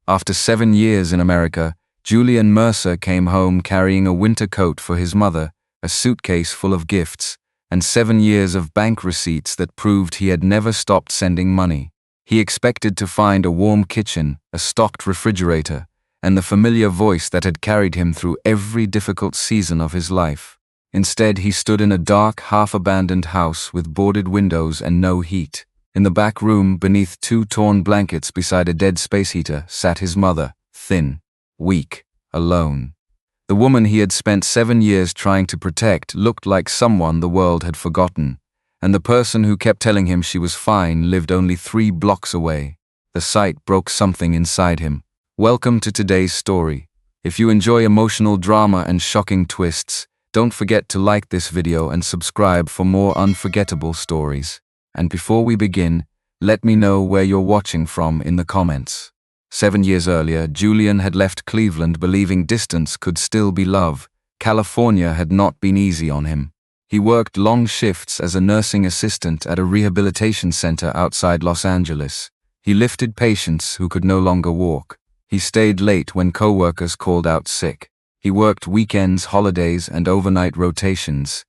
After 7 years in America, Julian Mercer came home carrying a winter coat for his mother, a suitcase full of gifts, and 7 years of bank receipts that proved he had never stopped sending money. He expected to find a warm kitchen, a stocked refrigerator, and the familiar voice that had carried him through every difficult season of his life. Instead, he stood in a dark, half-abandoned house with boarded windows and no heat. In the back room, beneath 2 torn blankets beside a dead space heater, sat his mother, thin, weak, alone. The woman he had spent 7 years trying to protect looked like someone the world had forgotten, and the person who kept telling him she was fine lived only 3 blocks away. The sight broke something inside him. Welcome to today's story. If you enjoy emotional drama and shocking twists, don't forget to like this video and subscribe for more unforgettable stories. And before we begin, let me know where you're watching from in the comments. 7 years earlier, Julian had left Cleveland believing distance could still be love. California had not been easy on him. He worked long shifts as a nursing assistant at a rehabilitation center outside Los Angeles. He lifted patients who could no longer walk. He stayed late when co-workers called out sick. He worked weekends, holidays, and overnight rotations.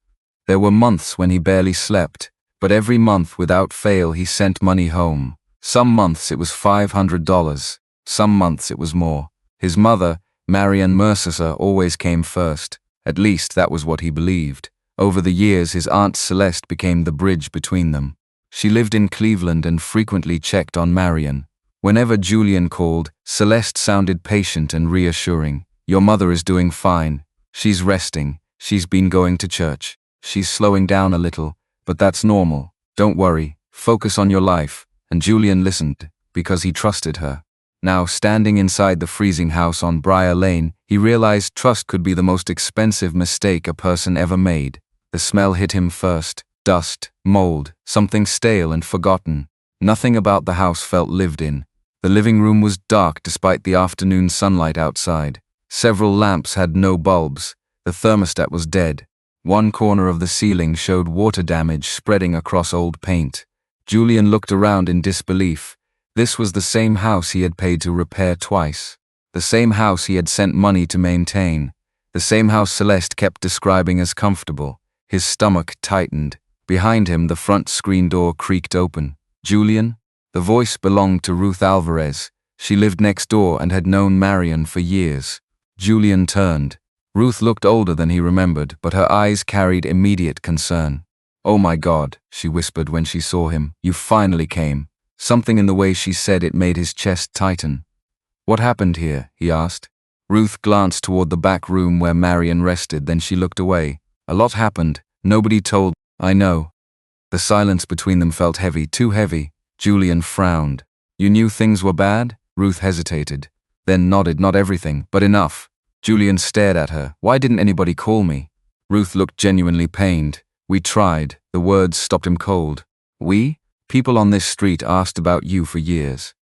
There were months when he barely slept, but every month without fail he sent money home. Some months it was $500. Some months it was more. His mother, Marian Mercer, always came first. At least that was what he believed. Over the years, his Aunt Celeste became the bridge between them. She lived in Cleveland and frequently checked on Marian. Whenever Julian called, Celeste sounded patient and reassuring. "Your mother is doing fine. She's resting. She's been going to church. She's slowing down a little, but that's normal. Don't worry. Focus on your life." And Julian listened, because he trusted her. Now, standing inside the freezing house on Briar Lane, he realized trust could be the most expensive mistake a person ever made. The smell hit him first. Dust, mold, something stale and forgotten. Nothing about the house felt lived in. The living room was dark despite the afternoon sunlight outside. Several lamps had no bulbs. The thermostat was dead. One corner of the ceiling showed water damage spreading across old paint. Julian looked around in disbelief. This was the same house he had paid to repair twice. The same house he had sent money to maintain. The same house Celeste kept describing as comfortable. His stomach tightened. Behind him, the front screen door creaked open. "Julian?" The voice belonged to Ruth Alvarez. She lived next door and had known Marian for years. Julian turned. Ruth looked older than he remembered, but her eyes carried immediate concern. "Oh my God," she whispered when she saw him. "You finally came." Something in the way she said it made his chest tighten. "What happened here?" he asked. Ruth glanced toward the back room where Marian rested, then she looked away. "A lot happened. Nobody told." "I know." The silence between them felt heavy, too heavy. Julian frowned. "You knew things were bad?" Ruth hesitated, then nodded. "Not everything, but enough." Julian stared at her. "Why didn't anybody call me?" Ruth looked genuinely pained. "We tried." The words stopped him cold. "We? People on this street asked about you for years."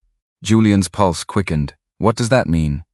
Julian's pulse quickened. "What does that mean?"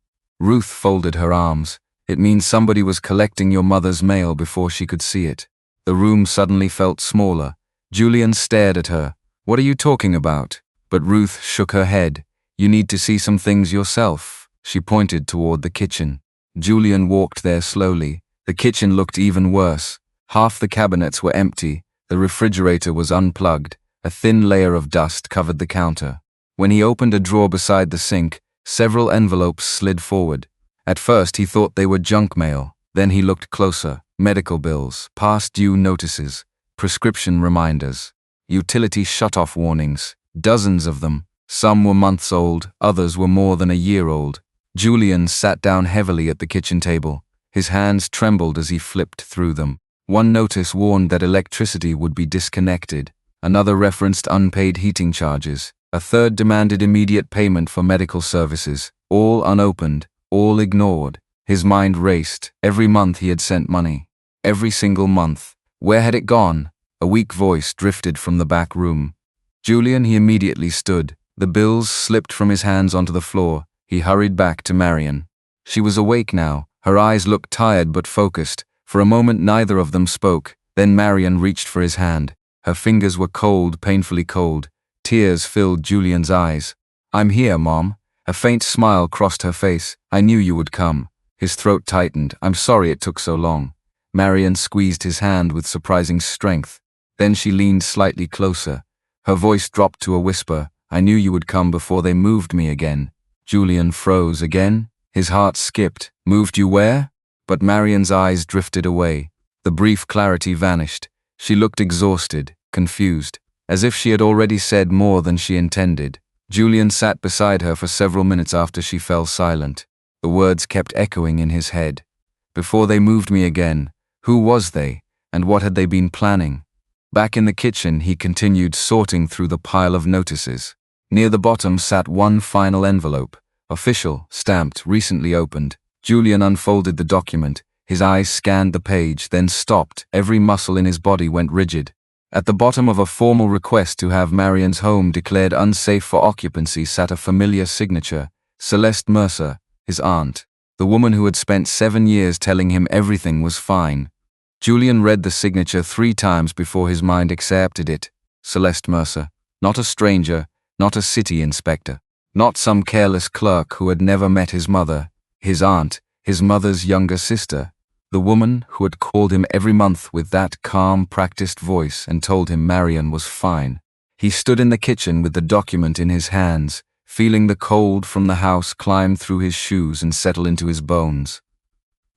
Ruth folded her arms. "It means somebody was collecting your mother's mail before she could see it." The room suddenly felt smaller. Julian stared at her. "What are you talking about?" But Ruth shook her head. "You need to see some things yourself." She pointed toward the kitchen. Julian walked there slowly. The kitchen looked even worse. Half the cabinets were empty. The refrigerator was unplugged. A thin layer of dust covered the counter. When he opened a drawer beside the sink, several envelopes slid forward. At first he thought they were junk mail. Then he looked closer. Medical bills, past due notices, prescription reminders, utility shut-off warnings, dozens of them. Some were months old, others were more than a year old. Julian sat down heavily at the kitchen table. His hands trembled as he flipped through them. One notice warned that electricity would be disconnected. Another referenced unpaid heating charges. A third demanded immediate payment for medical services. All unopened, all ignored. His mind raced. Every month he had sent money. Every single month. Where had it gone? A weak voice drifted from the back room. "Julian," he immediately stood. The bills slipped from his hands onto the floor. He hurried back to Marian. She was awake now. Her eyes looked tired but focused. For a moment neither of them spoke. Then Marian reached for his hand. Her fingers were cold, painfully cold. Tears filled Julian's eyes. "I'm here, Mom." A faint smile crossed her face. "I knew you would come." His throat tightened. "I'm sorry it took so long." Marian squeezed his hand with surprising strength. Then she leaned slightly closer. Her voice dropped to a whisper. "I knew you would come before they moved me again." Julian froze again. His heart skipped. "Moved you where?" But Marian's eyes drifted away. The brief clarity vanished. She looked exhausted, confused, as if she had already said more than she intended. Julian sat beside her for several minutes after she fell silent. The words kept echoing in his head. Before they moved me again, who was they, and what had they been planning? Back in the kitchen, he continued sorting through the pile of notices. Near the bottom sat one final envelope, official, stamped, recently opened. Julian unfolded the document. His eyes scanned the page, then stopped. Every muscle in his body went rigid. At the bottom of a formal request to have Marian's home declared unsafe for occupancy sat a familiar signature: Celeste Mercer, his aunt, the woman who had spent 7 years telling him everything was fine. Julian read the signature 3 times before his mind accepted it. Celeste Mercer, not a stranger, not a city inspector, not some careless clerk who had never met his mother, his aunt, his mother's younger sister, the woman who had called him every month with that calm, practiced voice and told him Marian was fine. He stood in the kitchen with the document in his hands, feeling the cold from the house climb through his shoes and settle into his bones.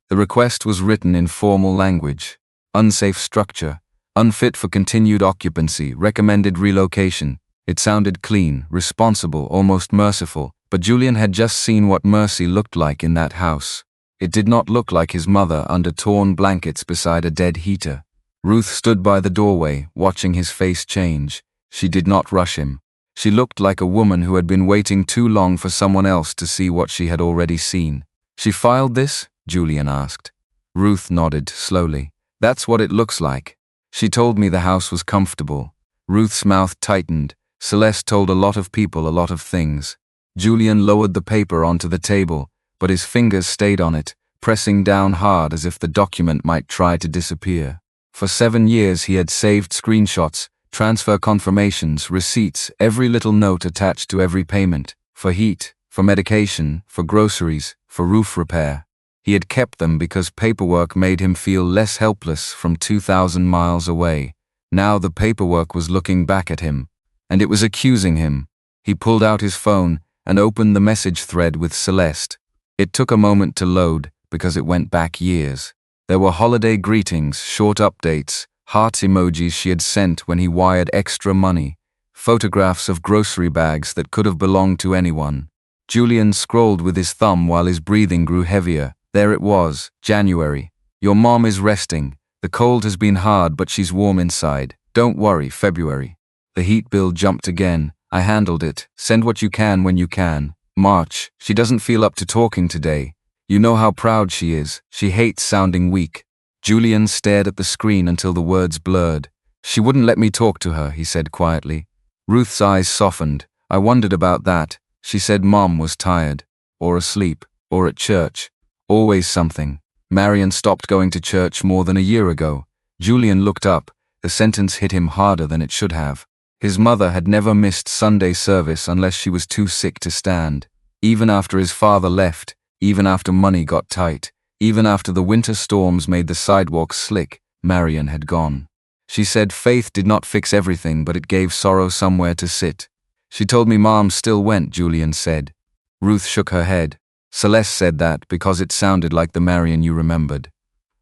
The request was written in formal language: unsafe structure, unfit for continued occupancy, recommended relocation. It sounded clean, responsible, almost merciful, but Julian had just seen what mercy looked like in that house. It did not look like his mother under torn blankets beside a dead heater. Ruth stood by the doorway, watching his face change. She did not rush him. She looked like a woman who had been waiting too long for someone else to see what she had already seen. "She filed this?" Julian asked. Ruth nodded slowly. "That's what it looks like. She told me the house was comfortable." Ruth's mouth tightened. Celeste told a lot of people a lot of things. Julian lowered the paper onto the table, but his fingers stayed on it, pressing down hard as if the document might try to disappear. For 7 years he had saved screenshots, transfer confirmations, receipts, every little note attached to every payment, for heat, for medication, for groceries, for roof repair. He had kept them because paperwork made him feel less helpless from 2,000 miles away. Now the paperwork was looking back at him, and it was accusing him. He pulled out his phone and opened the message thread with Celeste. It took a moment to load because it went back years. There were holiday greetings, short updates, hearts emojis she had sent when he wired extra money, photographs of grocery bags that could have belonged to anyone. Julian scrolled with his thumb while his breathing grew heavier. There it was, January. "Your mom is resting. The cold has been hard, but she's warm inside. Don't worry, February." The heat bill jumped again. "I handled it. Send what you can when you can." March. "She doesn't feel up to talking today. You know how proud she is. She hates sounding weak." Julian stared at the screen until the words blurred. "She wouldn't let me talk to her," he said quietly. Ruth's eyes softened. "I wondered about that. She said Mom was tired, or asleep, or at church. Always something. Marian stopped going to church more than a year ago." Julian looked up. The sentence hit him harder than it should have. His mother had never missed Sunday service unless she was too sick to stand. Even after his father left, even after money got tight, even after the winter storms made the sidewalks slick, Marian had gone. She said faith did not fix everything, but it gave sorrow somewhere to sit. "She told me Mom still went," Julian said. Ruth shook her head. "Celeste said that because it sounded like the Marian you remembered."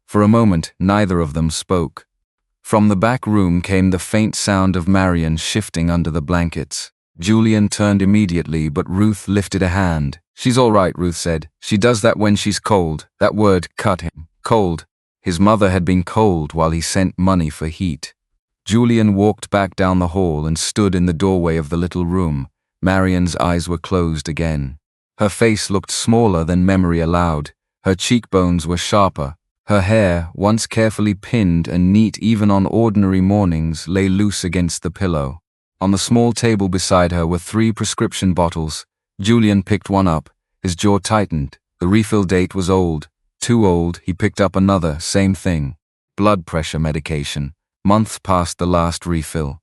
For a moment, neither of them spoke. From the back room came the faint sound of Marian shifting under the blankets. Julian turned immediately, but Ruth lifted a hand. "She's all right," Ruth said. "She does that when she's cold." That word cut him. Cold. His mother had been cold while he sent money for heat. Julian walked back down the hall and stood in the doorway of the little room. Marian's eyes were closed again. Her face looked smaller than memory allowed. Her cheekbones were sharper. Her hair, once carefully pinned and neat even on ordinary mornings, lay loose against the pillow. On the small table beside her were 3 prescription bottles. Julian picked one up. His jaw tightened. The refill date was old. Too old. He picked up another, same thing. Blood pressure medication. Months past the last refill.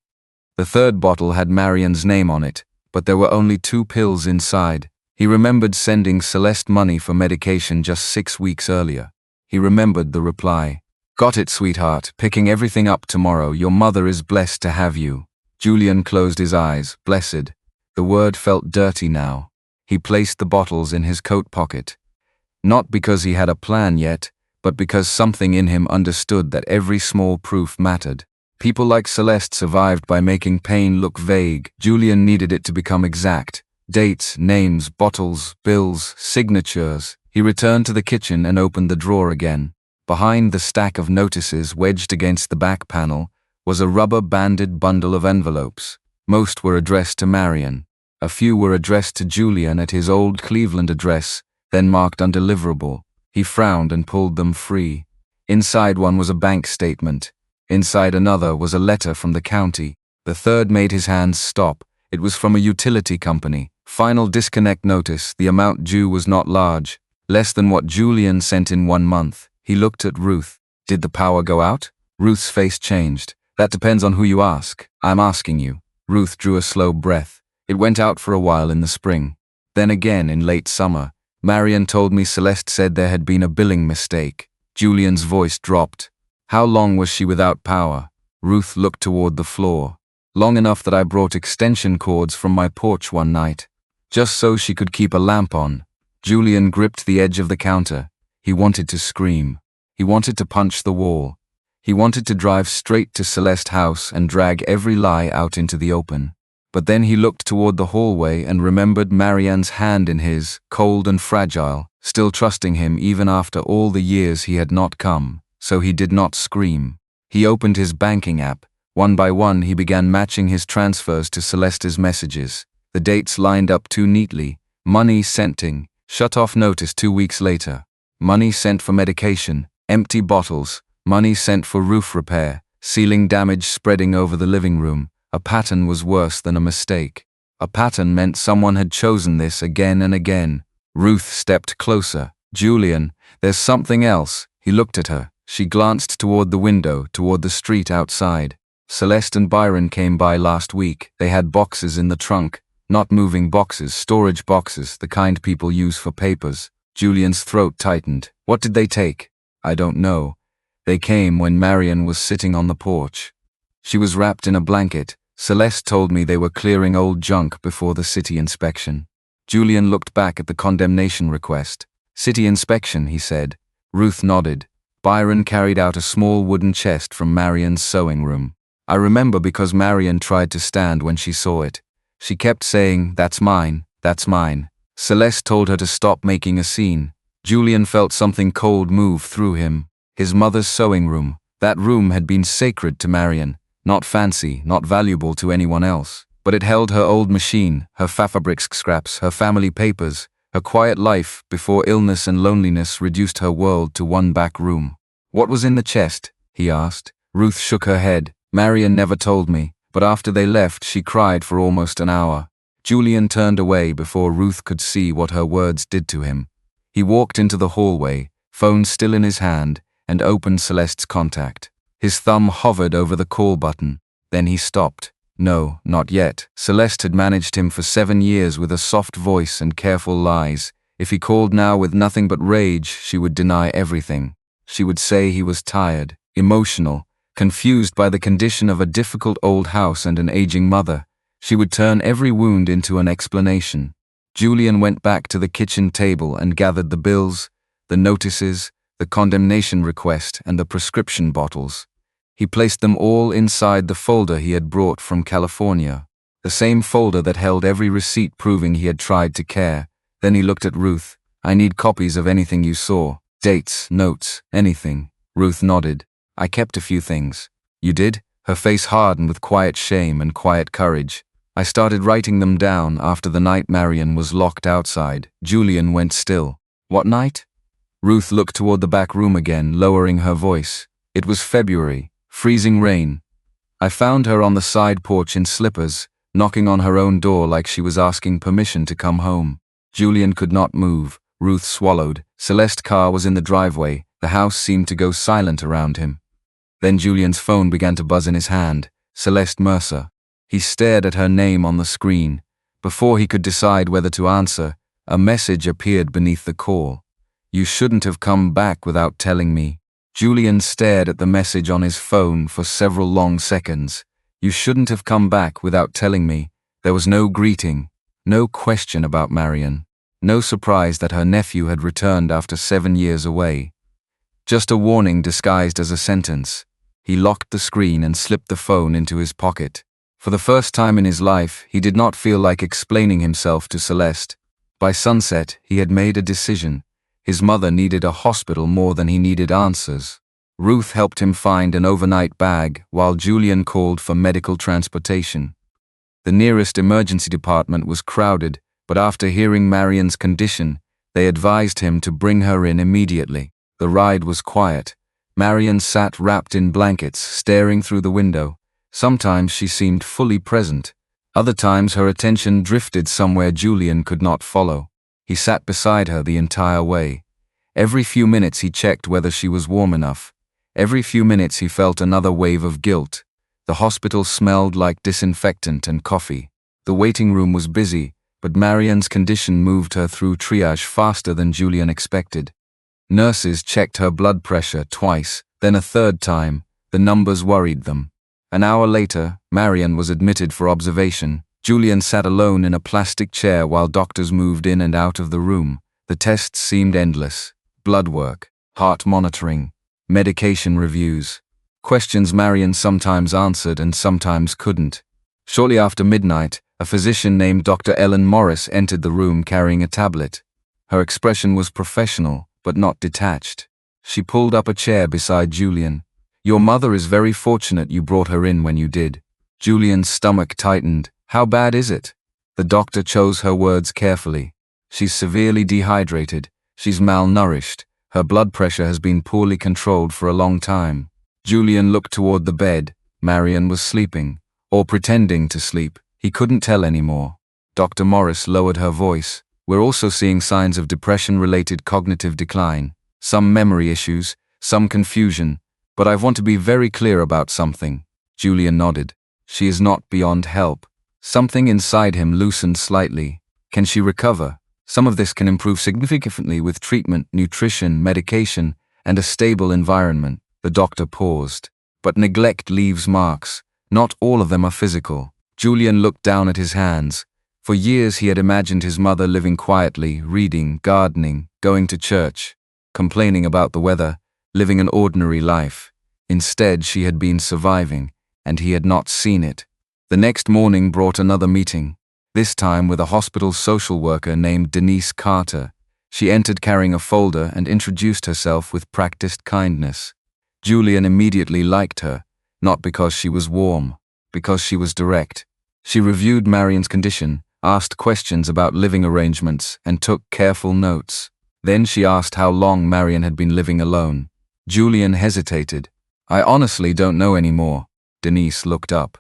The 3rd bottle had Marian's name on it, but there were only 2 pills inside. He remembered sending Celeste money for medication just 6 weeks earlier. He remembered the reply. "Got it, sweetheart, picking everything up tomorrow. Your mother is blessed to have you." Julian closed his eyes. Blessed. The word felt dirty now. He placed the bottles in his coat pocket. Not because he had a plan yet, but because something in him understood that every small proof mattered. People like Celeste survived by making pain look vague. Julian needed it to become exact. Dates, names, bottles, bills, signatures. He returned to the kitchen and opened the drawer again. Behind the stack of notices wedged against the back panel was a rubber-banded bundle of envelopes. Most were addressed to Marion. A few were addressed to Julian at his old Cleveland address, then marked undeliverable. He frowned and pulled them free. Inside one was a bank statement. Inside another was a letter from the county. The third made his hands stop. It was from a utility company. Final disconnect notice. The amount due was not large, less than what Julian sent in 1 month. He looked at Ruth. Did the power go out? Ruth's face changed. That depends on who you ask. I'm asking you. Ruth drew a slow breath. It went out for a while in the spring. Then again in late summer. Marion told me Celeste said there had been a billing mistake. Julian's voice dropped. How long was she without power? Ruth looked toward the floor. Long enough that I brought extension cords from my porch one night, just so she could keep a lamp on. Julian gripped the edge of the counter. He wanted to scream. He wanted to punch the wall. He wanted to drive straight to Celeste's house and drag every lie out into the open. But then he looked toward the hallway and remembered Marianne's hand in his, cold and fragile, still trusting him even after all the years he had not come, so he did not scream. He opened his banking app. One by one he began matching his transfers to Celeste's messages. The dates lined up too neatly. Money senting, shut-off notice 2 weeks later. Money sent for medication, empty bottles. Money sent for roof repair, ceiling damage spreading over the living room. A pattern was worse than a mistake. A pattern meant someone had chosen this again and again. Ruth stepped closer. "Julian, there's something else." He looked at her. She glanced toward the window, toward the street outside. Celeste and Byron came by last week. They had boxes in the trunk. Not moving boxes, storage boxes, the kind people use for papers. Julian's throat tightened. What did they take? I don't know. They came when Marion was sitting on the porch. She was wrapped in a blanket. Celeste told me they were clearing old junk before the city inspection. Julian looked back at the condemnation request. "City inspection," he said. Ruth nodded. Byron carried out a small wooden chest from Marion's sewing room. I remember because Marion tried to stand when she saw it. She kept saying, "That's mine, that's mine." Celeste told her to stop making a scene. Julian felt something cold move through him. His mother's sewing room. That room had been sacred to Marion. Not fancy, not valuable to anyone else. But it held her old machine, her Fafabrics scraps, her family papers, her quiet life before illness and loneliness reduced her world to one back room. "What was in the chest?" he asked. Ruth shook her head. "Marion never told me, but after they left she cried for almost an hour." Julian turned away before Ruth could see what her words did to him. He walked into the hallway, phone still in his hand, and opened Celeste's contact. His thumb hovered over the call button. Then he stopped. No, not yet. Celeste had managed him for 7 years with a soft voice and careful lies. If he called now with nothing but rage, she would deny everything. She would say he was tired, emotional, confused by the condition of a difficult old house and an aging mother. She would turn every wound into an explanation. Julian went back to the kitchen table and gathered the bills, the notices, the condemnation request, and the prescription bottles. He placed them all inside the folder he had brought from California, the same folder that held every receipt proving he had tried to care. Then he looked at Ruth. "I need copies of anything you saw. Dates, notes, anything." Ruth nodded. "I kept a few things." "You did?" Her face hardened with quiet shame and quiet courage. "I started writing them down after the night Marion was locked outside." Julian went still. "What night?" Ruth looked toward the back room again, lowering her voice. "It was February. Freezing rain. I found her on the side porch in slippers, knocking on her own door like she was asking permission to come home." Julian could not move. Ruth swallowed. Celeste's car was in the driveway. The house seemed to go silent around him. Then Julian's phone began to buzz in his hand. Celeste Mercer. He stared at her name on the screen. Before he could decide whether to answer, A message appeared beneath the call. "You shouldn't have come back without telling me." Julian stared at the message on his phone for several long seconds. "You shouldn't have come back without telling me." There was no greeting, no question about Marian, no surprise that her nephew had returned after 7 years away. Just a warning disguised as a sentence. He locked the screen and slipped the phone into his pocket. For the first time in his life, he did not feel like explaining himself to Celeste. By sunset, he had made a decision. His mother needed a hospital more than he needed answers. Ruth helped him find an overnight bag, while Julian called for medical transportation. The nearest emergency department was crowded, but after hearing Marian's condition, they advised him to bring her in immediately. The ride was quiet. Marian sat wrapped in blankets, staring through the window. Sometimes she seemed fully present. Other times her attention drifted somewhere Julian could not follow. He sat beside her the entire way. Every few minutes he checked whether she was warm enough. Every few minutes he felt another wave of guilt. The hospital smelled like disinfectant and coffee. The waiting room was busy, but Marian's condition moved her through triage faster than Julian expected. Nurses checked her blood pressure twice, then a third time. The numbers worried them. An hour later, Marian was admitted for observation. Julian sat alone in a plastic chair while doctors moved in and out of the room. The tests seemed endless. Blood work, heart monitoring, medication reviews. Questions Marian sometimes answered and sometimes couldn't. Shortly after midnight, a physician named Dr. Ellen Morris entered the room carrying a tablet. Her expression was professional, but not detached. She pulled up a chair beside Julian. "Your mother is very fortunate you brought her in when you did." Julian's stomach tightened. "How bad is it?" The doctor chose her words carefully. "She's severely dehydrated. She's malnourished. Her blood pressure has been poorly controlled for a long time." Julian looked toward the bed. Marian was sleeping, or pretending to sleep. He couldn't tell anymore. Dr. Morris lowered her voice. "We're also seeing signs of depression-related cognitive decline, some memory issues, some confusion, but I want to be very clear about something." Julian nodded. "She is not beyond help." Something inside him loosened slightly. Can she recover? Some of this can improve significantly with treatment, nutrition, medication, and a stable environment. The doctor paused. "But neglect leaves marks. Not all of them are physical." Julian looked down at his hands. For years he had imagined his mother living quietly, reading, gardening, going to church, complaining about the weather, living an ordinary life. Instead, she had been surviving, and he had not seen it. The next morning brought another meeting, this time with a hospital social worker named Denise Carter. She entered carrying a folder and introduced herself with practiced kindness. Julian immediately liked her, not because she was warm, because she was direct. She reviewed Marian's condition, asked questions about living arrangements, and took careful notes. Then she asked how long Marian had been living alone. Julian hesitated. "I honestly don't know anymore." Denise looked up.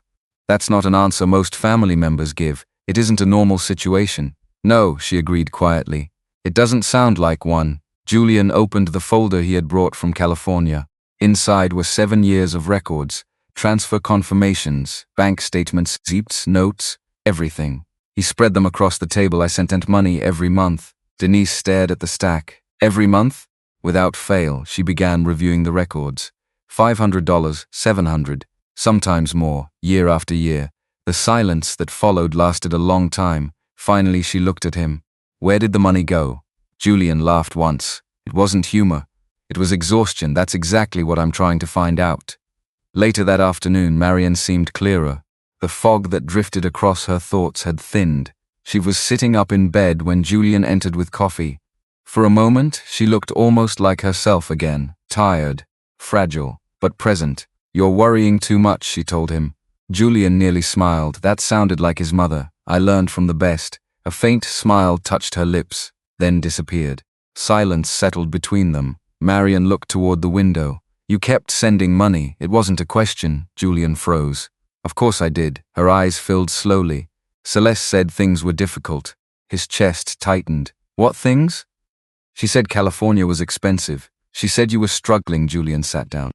"That's not an answer most family members give. It isn't a normal situation." "No," she agreed quietly. "It doesn't sound like one." Julian opened the folder he had brought from California. Inside were 7 years of records, transfer confirmations, bank statements, receipts, notes, everything. He spread them across the table. "I sent money every month." Denise stared at the stack. "Every month?" Without fail, she began reviewing the records. $500, $700, sometimes more, year after year. The silence that followed lasted a long time. Finally, she looked at him. "Where did the money go?" Julian laughed once. It wasn't humor. It was exhaustion. "That's exactly what I'm trying to find out." Later that afternoon, Marian seemed clearer. The fog that drifted across her thoughts had thinned. She was sitting up in bed when Julian entered with coffee. For a moment, she looked almost like herself again, tired, fragile, but present. "You're worrying too much," she told him. Julian nearly smiled. That sounded like his mother. "I learned from the best." A faint smile touched her lips, then disappeared. Silence settled between them. Marian looked toward the window. "You kept sending money. It wasn't a question." Julian froze. "Of course I did." Her eyes filled slowly. "Celeste said things were difficult." His chest tightened. "What things?" "She said California was expensive. She said you were struggling." Julian sat down.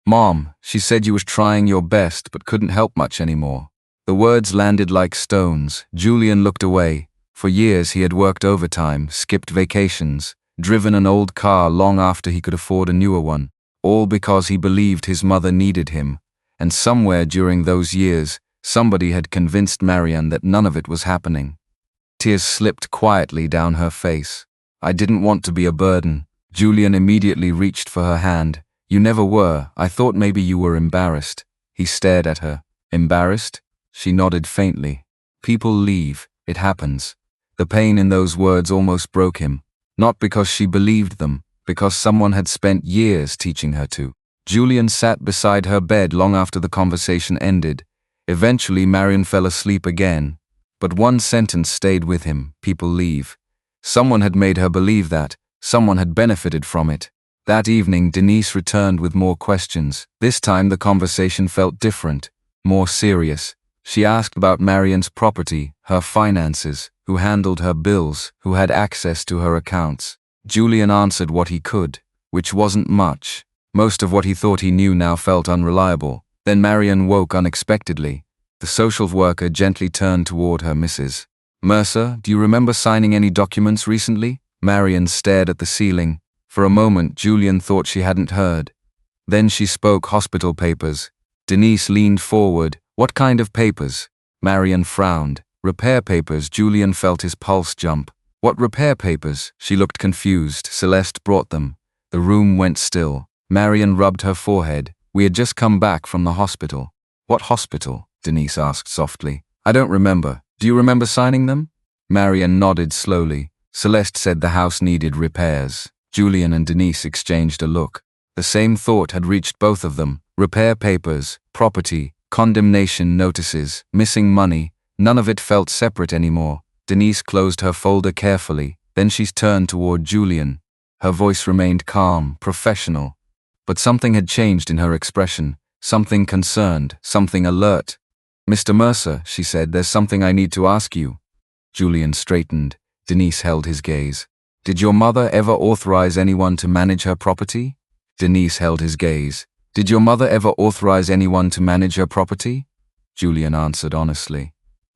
"Mom, she said you was trying your best but couldn't help much anymore." The words landed like stones. Julian looked away. For years he had worked overtime, skipped vacations, driven an old car long after he could afford a newer one, all because he believed his mother needed him, and somewhere during those years, somebody had convinced Marianne that none of it was happening. Tears slipped quietly down her face. "I didn't want to be a burden." Julian immediately reached for her hand. "You never were. I thought maybe you were embarrassed." He stared at her. "Embarrassed?" She nodded faintly. "People leave. It happens." The pain in those words almost broke him. Not because she believed them, because someone had spent years teaching her to. Julian sat beside her bed long after the conversation ended. Eventually Marianne fell asleep again. But one sentence stayed with him: people leave. Someone had made her believe that. Someone had benefited from it. That evening Denise returned with more questions. This time the conversation felt different, more serious. She asked about Marianne's property, her finances, who handled her bills, who had access to her accounts. Julian answered what he could, which wasn't much. Most of what he thought he knew now felt unreliable. Then Marianne woke unexpectedly. The social worker gently turned toward her. "Mrs. Mercer, do you remember signing any documents recently?" Marianne stared at the ceiling. For a moment Julian thought she hadn't heard. Then she spoke. "Hospital papers." Denise leaned forward. "What kind of papers?" Marianne frowned. "Repair papers." Julian felt his pulse jump. "What repair papers?" She looked confused. "Celeste brought them." The room went still. Marianne rubbed her forehead. "We had just come back from the hospital." "What hospital?" Denise asked softly. "I don't remember. Do you remember signing them?" Marianne nodded slowly. "Celeste said the house needed repairs." Julian and Denise exchanged a look. The same thought had reached both of them. Repair papers, property, condemnation notices, missing money. None of it felt separate anymore. Denise closed her folder carefully. Then she turned toward Julian. Her voice remained calm, professional. But something had changed in her expression. Something concerned, something alert. "Mr. Mercer," she said, "there's something I need to ask you." Julian straightened. Denise held his gaze. "Did your mother ever authorize anyone to manage her property?" Denise held his gaze. "Did your mother ever authorize anyone to manage her property?" Julian answered honestly.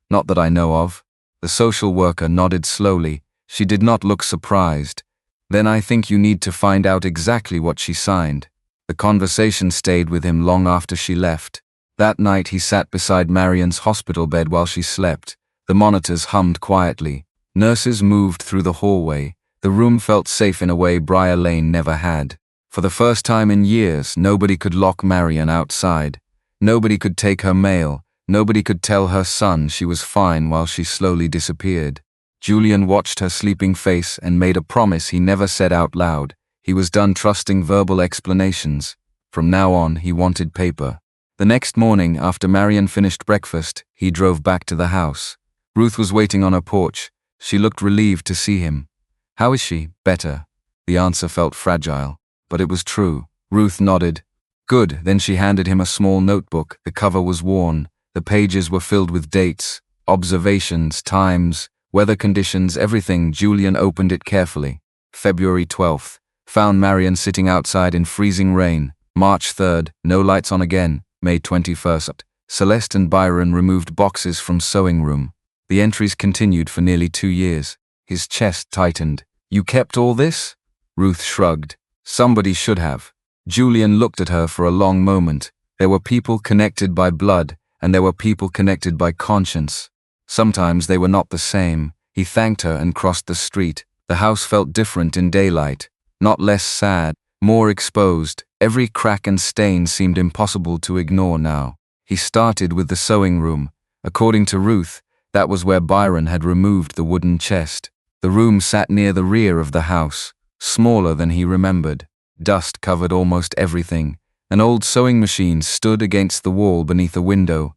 "Not that I know of." The social worker nodded slowly. She did not look surprised. "Then I think you need to find out exactly what she signed." The conversation stayed with him long after she left. That night he sat beside Marianne's hospital bed while she slept. The monitors hummed quietly. Nurses moved through the hallway. The room felt safe in a way Briar Lane never had. For the first time in years, nobody could lock Marianne outside. Nobody could take her mail. Nobody could tell her son she was fine while she slowly disappeared. Julian watched her sleeping face and made a promise he never said out loud. He was done trusting verbal explanations. From now on, he wanted paper. The next morning, after Marianne finished breakfast, he drove back to the house. Ruth was waiting on her porch. She looked relieved to see him. "How is she?" "Better." The answer felt fragile, but it was true. Ruth nodded. "Good." Then she handed him a small notebook. The cover was worn. The pages were filled with dates, observations, times, weather conditions, everything. Julian opened it carefully. February 12th. Found Marianne sitting outside in freezing rain. March 3rd. No lights on again. May 21st. Celeste and Byron removed boxes from sewing room. The entries continued for nearly 2 years. His chest tightened. "You kept all this?" Ruth shrugged. "Somebody should have." Julian looked at her for a long moment. There were people connected by blood, and there were people connected by conscience. Sometimes they were not the same. He thanked her and crossed the street. The house felt different in daylight. Not less sad, more exposed. Every crack and stain seemed impossible to ignore now. He started with the sewing room. According to Ruth, that was where Byron had removed the wooden chest. The room sat near the rear of the house, smaller than he remembered. Dust covered almost everything. An old sewing machine stood against the wall beneath a window.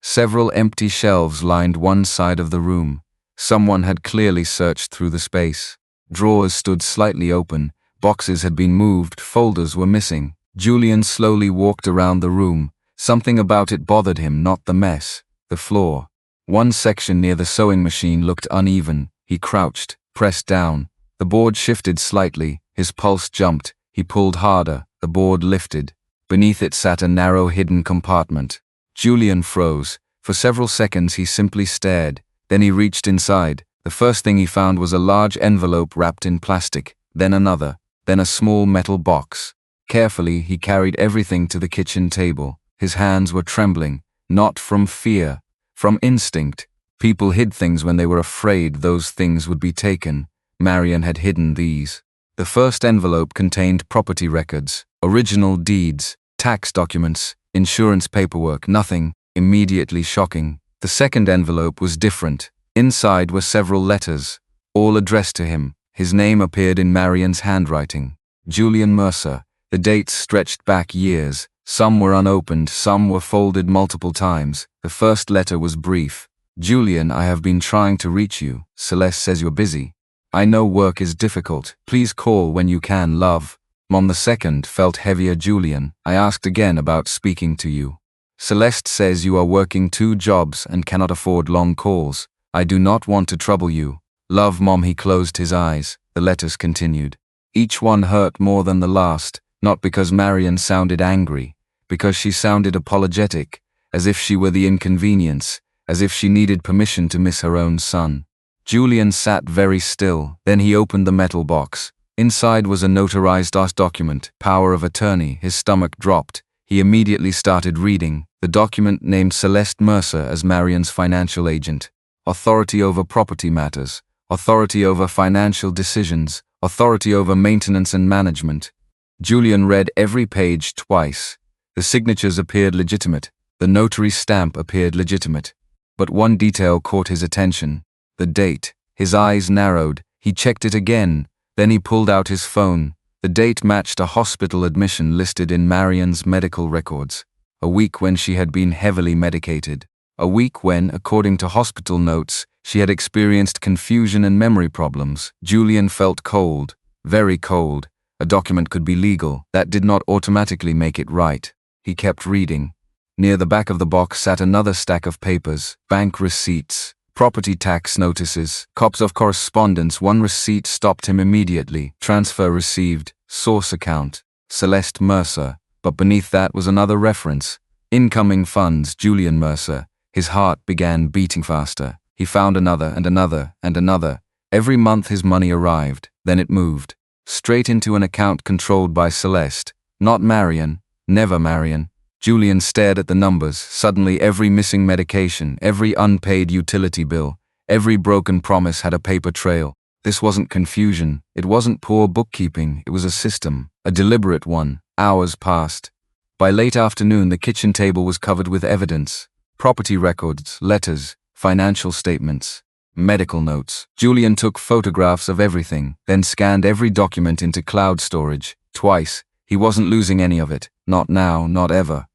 Several empty shelves lined one side of the room. Someone had clearly searched through the space. Drawers stood slightly open. Boxes had been moved, folders were missing. Julian slowly walked around the room. Something about it bothered him, not the mess, the floor. One section near the sewing machine looked uneven. He crouched, pressed down. The board shifted slightly. His pulse jumped. He pulled harder. The board lifted. Beneath it sat a narrow hidden compartment. Julian froze. For several seconds he simply stared. Then he reached inside. The first thing he found was a large envelope wrapped in plastic, then another, then a small metal box. Carefully, he carried everything to the kitchen table. His hands were trembling, not from fear, from instinct. People hid things when they were afraid those things would be taken. Marian had hidden these. The first envelope contained property records, original deeds, tax documents, insurance paperwork, nothing immediately shocking. The second envelope was different. Inside were several letters, all addressed to him. His name appeared in Marian's handwriting. Julian Mercer. The dates stretched back years. Some were unopened, some were folded multiple times. The first letter was brief. Julian, I have been trying to reach you. Celeste says you're busy. I know work is difficult. Please call when you can, love. On the second felt heavier. Julian, I asked again about speaking to you. Celeste says you are working 2 jobs and cannot afford long calls. I do not want to trouble you. Love, Mom. He closed his eyes. The letters continued. Each one hurt more than the last, not because Marian sounded angry, because she sounded apologetic, as if she were the inconvenience, as if she needed permission to miss her own son. Julian sat very still, then he opened the metal box. Inside was a notarized document, power of attorney. His stomach dropped. He immediately started reading. The document named Celeste Mercer as Marian's financial agent. Authority over property matters, authority over financial decisions, authority over maintenance and management. Julian read every page twice. The signatures appeared legitimate. The notary stamp appeared legitimate. But one detail caught his attention. The date. His eyes narrowed. He checked it again. Then he pulled out his phone. The date matched a hospital admission listed in Marian's medical records. A week when she had been heavily medicated. A week when, according to hospital notes, she had experienced confusion and memory problems. Julian felt cold, very cold. A document could be legal. That did not automatically make it right. He kept reading. Near the back of the box sat another stack of papers, bank receipts, property tax notices, copies of correspondence. One receipt stopped him immediately. Transfer received, source account, Celeste Mercer. But beneath that was another reference. Incoming funds, Julian Mercer. His heart began beating faster. He found another and another and another. Every month his money arrived. Then it moved. Straight into an account controlled by Celeste. Not Marian. Never Marian. Julian stared at the numbers. Suddenly every missing medication, every unpaid utility bill, every broken promise had a paper trail. This wasn't confusion. It wasn't poor bookkeeping. It was a system. A deliberate one. Hours passed. By late afternoon the kitchen table was covered with evidence. Property records, letters, financial statements, medical notes. Julian took photographs of everything, then scanned every document into cloud storage. Twice. He wasn't losing any of it. Not now, not ever.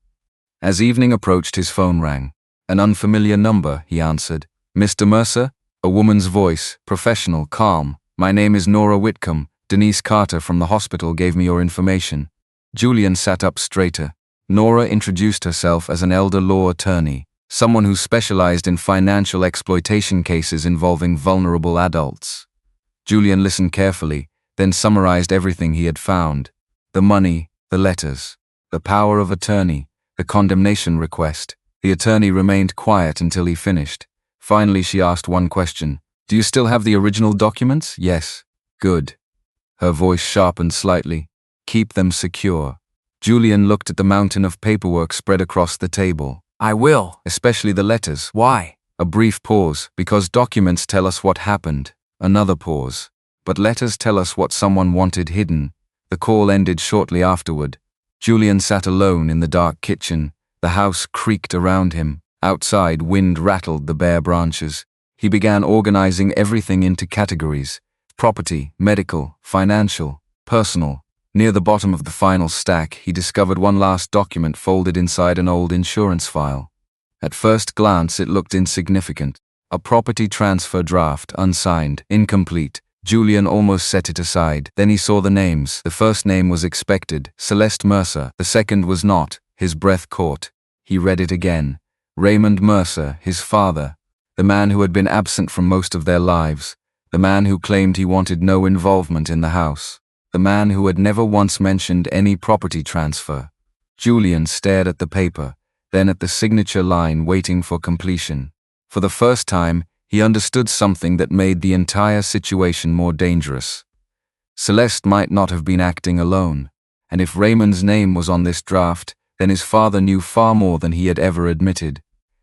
As evening approached, his phone rang. An unfamiliar number, he answered. Mr. Mercer? A woman's voice, professional, calm. My name is Nora Whitcomb. Denise Carter from the hospital gave me your information. Julian sat up straighter. Nora introduced herself as an elder law attorney, someone who specialized in financial exploitation cases involving vulnerable adults. Julian listened carefully, then summarized everything he had found. The money, the letters, the power of attorney, the condemnation request. The attorney remained quiet until he finished. Finally, she asked one question. Do you still have the original documents? Yes. Good. Her voice sharpened slightly. Keep them secure. Julian looked at the mountain of paperwork spread across the table. I will. Especially the letters. Why? A brief pause. Because documents tell us what happened. Another pause. But letters tell us what someone wanted hidden. The call ended shortly afterward. Julian sat alone in the dark kitchen. The house creaked around him. Outside, wind rattled the bare branches. He began organizing everything into categories. Property, medical, financial, personal. Near the bottom of the final stack, he discovered one last document folded inside an old insurance file. At first glance, it looked insignificant. A property transfer draft, unsigned, incomplete. Julian almost set it aside. Then he saw the names. The first name was expected, Celeste Mercer. The second was not. His breath caught. He read it again. Raymond Mercer, his father. The man who had been absent from most of their lives. The man who claimed he wanted no involvement in the house. The man who had never once mentioned any property transfer. Julian stared at the paper, then at the signature line waiting for completion. For the first time, he understood something that made the entire situation more dangerous. Celeste might not have been acting alone, and if Raymond's name was on this draft, then his father knew far more than he had ever admitted.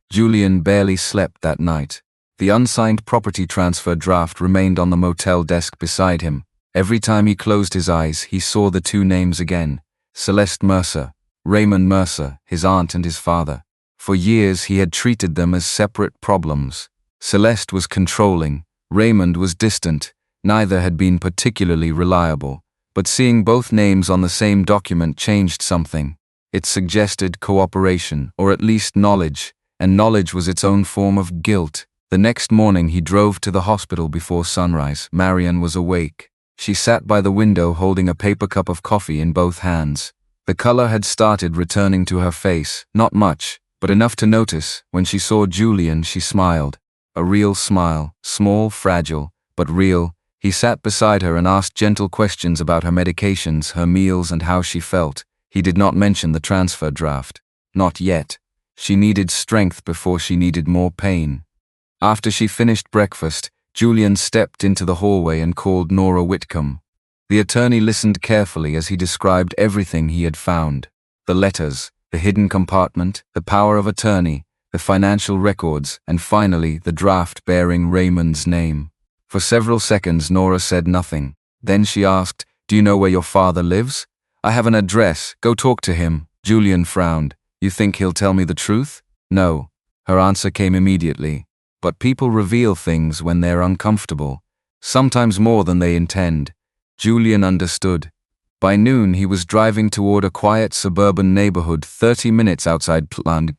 Julian barely slept that night. The unsigned property transfer draft remained on the motel desk beside him. Every time he closed his eyes, he saw the two names again: Celeste Mercer, Raymond Mercer, his aunt and his father. For years he had treated them as separate problems. Celeste was controlling, Raymond was distant, neither had been particularly reliable. But seeing both names on the same document changed something. It suggested cooperation, or at least knowledge, and knowledge was its own form of guilt. The next morning he drove to the hospital before sunrise. Marian was awake. She sat by the window holding a paper cup of coffee in both hands. The color had started returning to her face, not much, but enough to notice. When she saw Julian, she smiled. A real smile, small, fragile, but real. He sat beside her and asked gentle questions about her medications, her meals, and how she felt. He did not mention the transfer draft. Not yet. She needed strength before she needed more pain. After she finished breakfast, Julian stepped into the hallway and called Nora Whitcomb. The attorney listened carefully as he described everything he had found: the letters, the hidden compartment, the power of attorney, the financial records, and finally the draft bearing Raymond's name. For several seconds Nora said nothing. Then she asked, "Do you know where your father lives?" "I have an address. Go talk to him." Julian frowned. "You think he'll tell me the truth?" "No." Her answer came immediately. But people reveal things when they're uncomfortable, sometimes more than they intend. Julian understood. By noon he was driving toward a quiet suburban neighborhood 30 minutes outside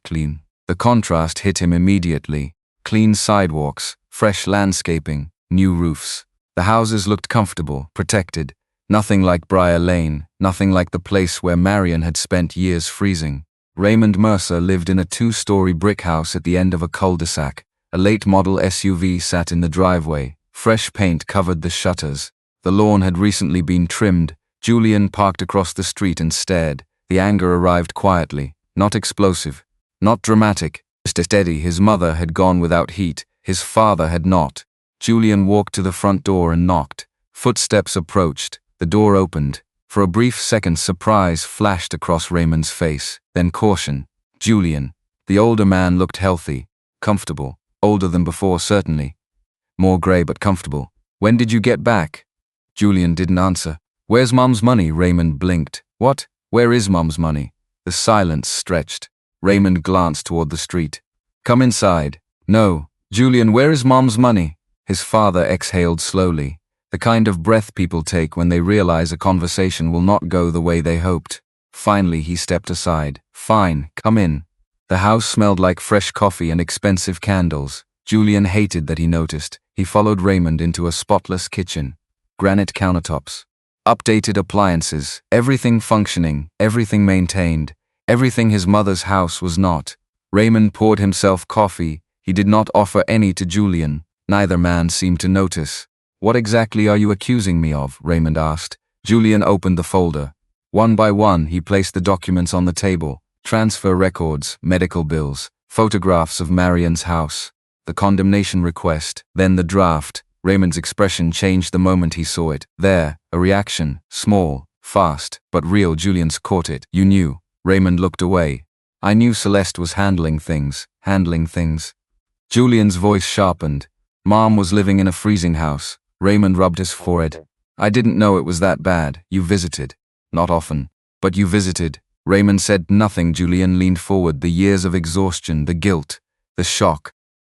Clean. The contrast hit him immediately. Clean sidewalks, fresh landscaping, new roofs. The houses looked comfortable, protected. Nothing like Briar Lane, nothing like the place where Marian had spent years freezing. Raymond Mercer lived in a 2-story brick house at the end of a cul-de-sac. A late-model SUV sat in the driveway. Fresh paint covered the shutters. The lawn had recently been trimmed. Julian parked across the street and stared. The anger arrived quietly, not explosive, not dramatic, just steady. His mother had gone without heat. His father had not. Julian walked to the front door and knocked. Footsteps approached. The door opened. For a brief second, surprise flashed across Raymond's face, then caution. Julian. The older man looked healthy, comfortable. Older than before, certainly. More gray but comfortable. "When did you get back?" Julian didn't answer. "Where's Mom's money?" Raymond blinked. "What? Where is Mom's money?" The silence stretched. Raymond glanced toward the street. "Come inside." "No." "Julian, where is Mom's money?" His father exhaled slowly, the kind of breath people take when they realize a conversation will not go the way they hoped. Finally he stepped aside. "Fine, come in." The house smelled like fresh coffee and expensive candles. Julian hated that he noticed. He followed Raymond into a spotless kitchen. Granite countertops. Updated appliances. Everything functioning, everything maintained. Everything his mother's house was not. Raymond poured himself coffee. He did not offer any to Julian. Neither man seemed to notice. "What exactly are you accusing me of?" Raymond asked. Julian opened the folder. One by one he placed the documents on the table. Transfer records, medical bills, photographs of Marian's house, the condemnation request, then the draft. Raymond's expression changed the moment he saw it. There, a reaction, small, fast, but real. Julian's caught it. "You knew." Raymond looked away. "I knew Celeste was handling things. Julian's voice sharpened. "Mom was living in a freezing house." Raymond rubbed his forehead. "I didn't know it was that bad. You visited." "Not often." "But you visited." Raymond said nothing. Julian leaned forward. The years of exhaustion, the guilt, the shock.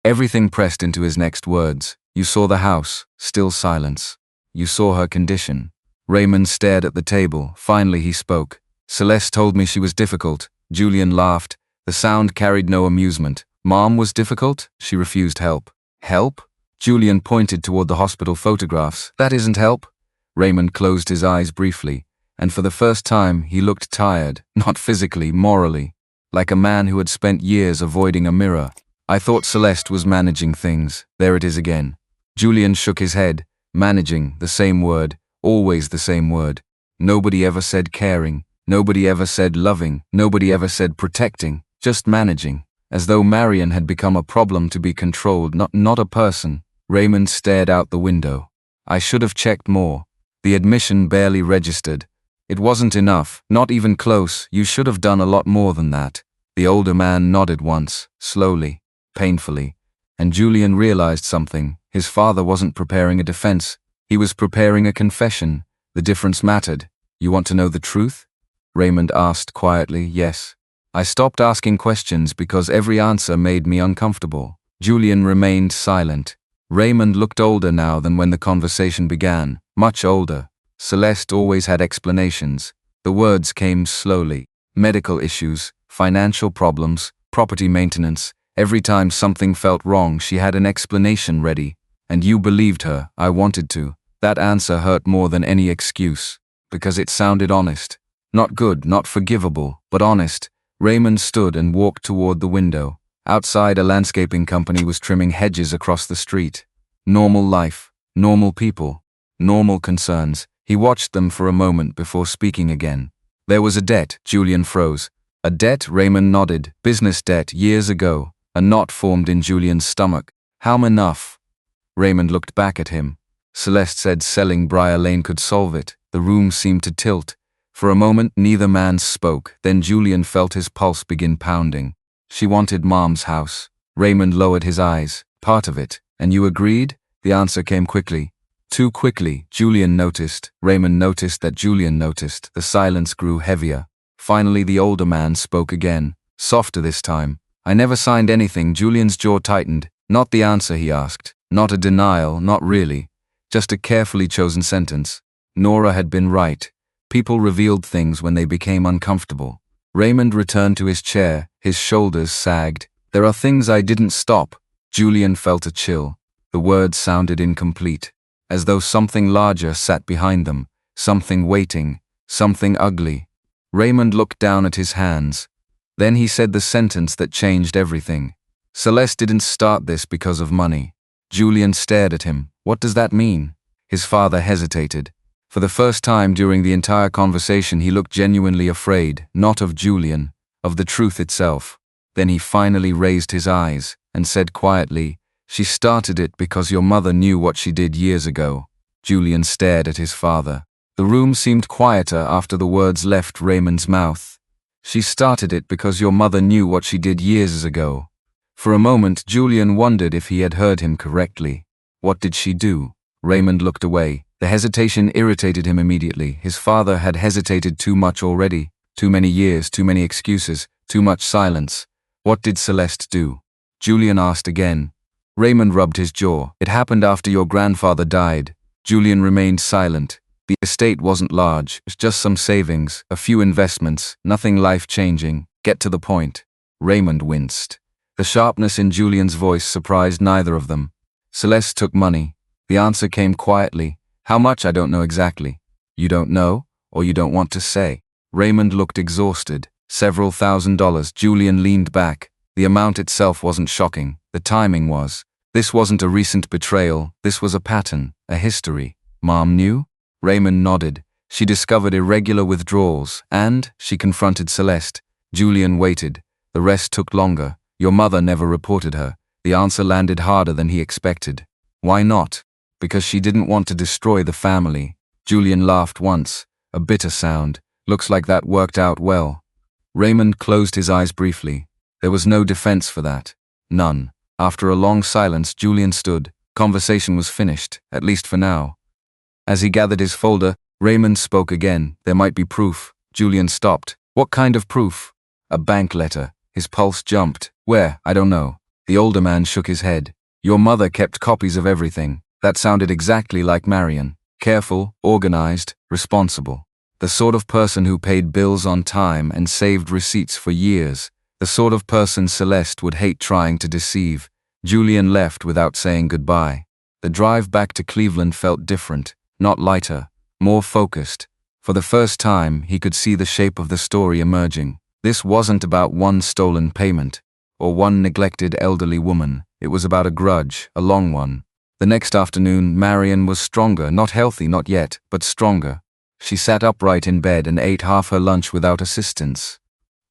Everything pressed into his next words. "You saw the house." Still silence. "You saw her condition." Raymond stared at the table. Finally he spoke. "Celeste told me she was difficult." Julian laughed. The sound carried no amusement. "Mom was difficult?" "She refused help." "Help?" Julian pointed toward the hospital photographs. "That isn't help." Raymond closed his eyes briefly, and for the first time he looked tired, not physically, morally, like a man who had spent years avoiding a mirror. "I thought Celeste was managing things." There it is again. Julian shook his head. Managing, the same word, always the same word. Nobody ever said caring. Nobody ever said loving. Nobody ever said protecting. Just managing. as though Marion had become a problem to be controlled, not a person. Raymond stared out the window. I should have checked more. The admission barely registered. It wasn't enough, not even close. You should have done a lot more than that. The older man nodded once, slowly, painfully, and Julian realized something. His father wasn't preparing a defense. He was preparing a confession. The difference mattered. You want to know the truth? Raymond asked quietly. Yes. I stopped asking questions because every answer made me uncomfortable. Julian remained silent. Raymond looked older now than when the conversation began, much older. Celeste always had explanations. The words came slowly. Medical issues, financial problems, property maintenance. Every time something felt wrong, she had an explanation ready. And you believed her. I wanted to. That answer hurt more than any excuse, because it sounded honest. Not good, not forgivable, but honest. Raymond stood and walked toward the window. Outside, a landscaping company was trimming hedges across the street. Normal life, normal people, normal concerns. He watched them for a moment before speaking again. There was a debt. Julian froze. A debt? Raymond nodded. Business debt, years ago. A knot formed in Julian's stomach. How enough? Raymond looked back at him. Celeste said selling Briar Lane could solve it. The room seemed to tilt. For a moment, neither man spoke. Then Julian felt his pulse begin pounding. She wanted Mom's house. Raymond lowered his eyes. Part of it. And you agreed? The answer came quickly. Too quickly. Julian noticed. Raymond noticed that Julian noticed. The silence grew heavier. Finally, the older man spoke again. Softer this time. I never signed anything. Julian's jaw tightened. Not the answer, he asked. Not a denial, not really. Just a carefully chosen sentence. Nora had been right. People revealed things when they became uncomfortable. Raymond returned to his chair. His shoulders sagged. There are things I didn't stop. Julian felt a chill. The words sounded incomplete, as though something larger sat behind them, something waiting, something ugly. Raymond looked down at his hands. Then he said the sentence that changed everything. Celeste didn't start this because of money. Julian stared at him. What does that mean? His father hesitated. For the first time during the entire conversation, he looked genuinely afraid, not of Julian, of the truth itself. Then he finally raised his eyes and said quietly, She started it because your mother knew what she did years ago. Julian stared at his father. The room seemed quieter after the words left Raymond's mouth. She started it because your mother knew what she did years ago. For a moment, Julian wondered if he had heard him correctly. What did she do? Raymond looked away. The hesitation irritated him immediately. His father had hesitated too much already. Too many years, too many excuses, too much silence. What did Celeste do? Julian asked again. Raymond rubbed his jaw. It happened after your grandfather died. Julian remained silent. The estate wasn't large. It was just some savings, a few investments, nothing life-changing. Get to the point. Raymond winced. The sharpness in Julian's voice surprised neither of them. Celeste took money. The answer came quietly. How much? I don't know exactly. You don't know, or you don't want to say. Raymond looked exhausted. Several $1,000s. Julian leaned back. The amount itself wasn't shocking. The timing was. This wasn't a recent betrayal. This was a pattern, a history. Mom knew? Raymond nodded. She discovered irregular withdrawals, and she confronted Celeste. Julian waited. The rest took longer. Your mother never reported her. The answer landed harder than he expected. Why not? Because she didn't want to destroy the family. Julian laughed once, a bitter sound. Looks like that worked out well. Raymond closed his eyes briefly. There was no defense for that. None. After a long silence, Julian stood. Conversation was finished, at least for now. As he gathered his folder, Raymond spoke again. There might be proof. Julian stopped. What kind of proof? A bank letter. His pulse jumped. Where? I don't know. The older man shook his head. Your mother kept copies of everything. That sounded exactly like Marion. Careful, organized, responsible. The sort of person who paid bills on time and saved receipts for years. The sort of person Celeste would hate trying to deceive. Julian left without saying goodbye. The drive back to Cleveland felt different, not lighter, more focused. For the first time, he could see the shape of the story emerging. This wasn't about one stolen payment, or one neglected elderly woman. It was about a grudge, a long one. The next afternoon, Marion was stronger, not healthy, not yet, but stronger. She sat upright in bed and ate half her lunch without assistance.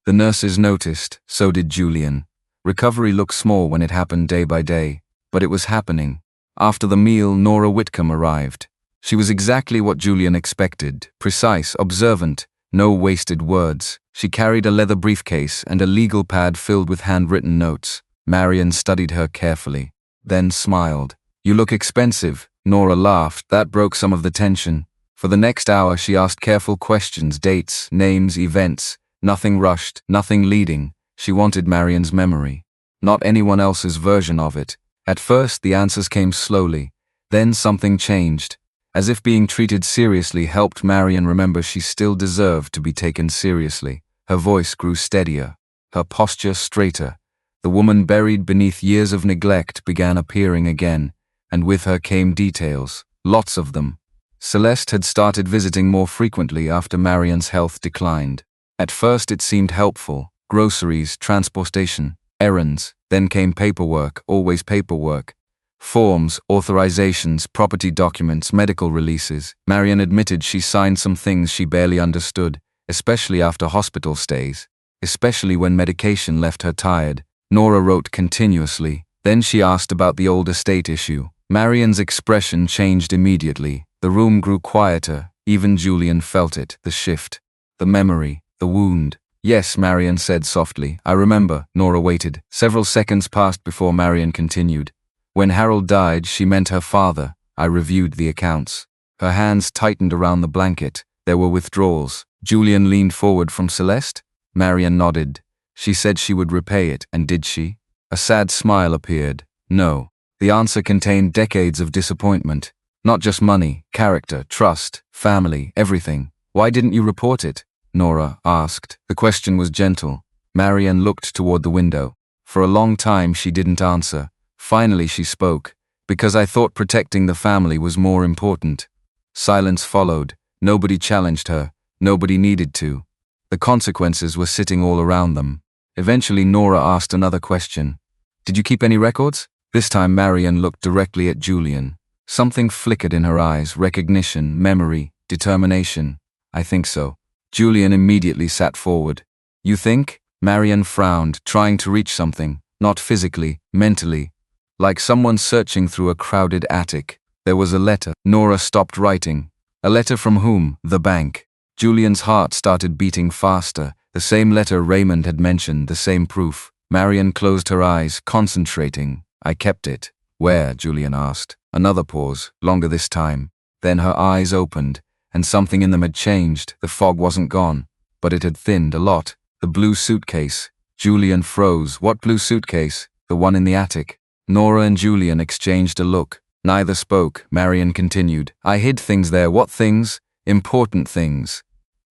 The nurses noticed, so did Julian. Recovery looked small when it happened day by day, but it was happening. After the meal, Nora Whitcomb arrived. She was exactly what Julian expected, precise, observant, no wasted words. She carried a leather briefcase and a legal pad filled with handwritten notes. Marian studied her carefully, then smiled. "You look expensive." Nora laughed. That broke some of the tension. For the next hour, she asked careful questions, dates, names, events. Nothing rushed, nothing leading. She wanted Marian's memory, not anyone else's version of it. At first, the answers came slowly. Then something changed. As if being treated seriously helped Marian remember she still deserved to be taken seriously. Her voice grew steadier, her posture straighter. The woman buried beneath years of neglect began appearing again, and with her came details, lots of them. Celeste had started visiting more frequently after Marian's health declined. At first it seemed helpful. Groceries, transportation, errands. Then came paperwork, always paperwork. Forms, authorizations, property documents, medical releases. Marian admitted she signed some things she barely understood, especially after hospital stays, especially when medication left her tired. Nora wrote continuously. Then she asked about the old estate issue. Marian's expression changed immediately. The room grew quieter. Even Julian felt it, the shift, the memory, the wound. "Yes," Marian said softly. "I remember." Nora waited. Several seconds passed before Marian continued. "When Harold died, she meant her father. I reviewed the accounts." Her hands tightened around the blanket. There were withdrawals. Julian leaned forward from Celeste. Marian nodded. "She said she would repay it, and did she?" A sad smile appeared. "No." The answer contained decades of disappointment. Not just money, character, trust, family, everything. "Why didn't you report it?" Nora asked. The question was gentle. Marian looked toward the window. For a long time she didn't answer. Finally she spoke. "Because I thought protecting the family was more important." Silence followed. Nobody challenged her. Nobody needed to. The consequences were sitting all around them. Eventually Nora asked another question. "Did you keep any records?" This time Marian looked directly at Julian. Something flickered in her eyes, recognition, memory, determination. "I think so." Julian immediately sat forward. "You think?" Marian frowned, trying to reach something, not physically, mentally. Like someone searching through a crowded attic. There was a letter. Nora stopped writing. A letter from whom? The bank. Julian's heart started beating faster. The same letter Raymond had mentioned, the same proof. Marian closed her eyes, concentrating. "I kept it." "Where?" Julian asked. Another pause, longer this time. Then her eyes opened, and something in them had changed. The fog wasn't gone, but it had thinned a lot. "The blue suitcase." Julian froze. "What blue suitcase?" "The one in the attic." Nora and Julian exchanged a look. Neither spoke. Marian continued. "I hid things there." "What things?" "Important things."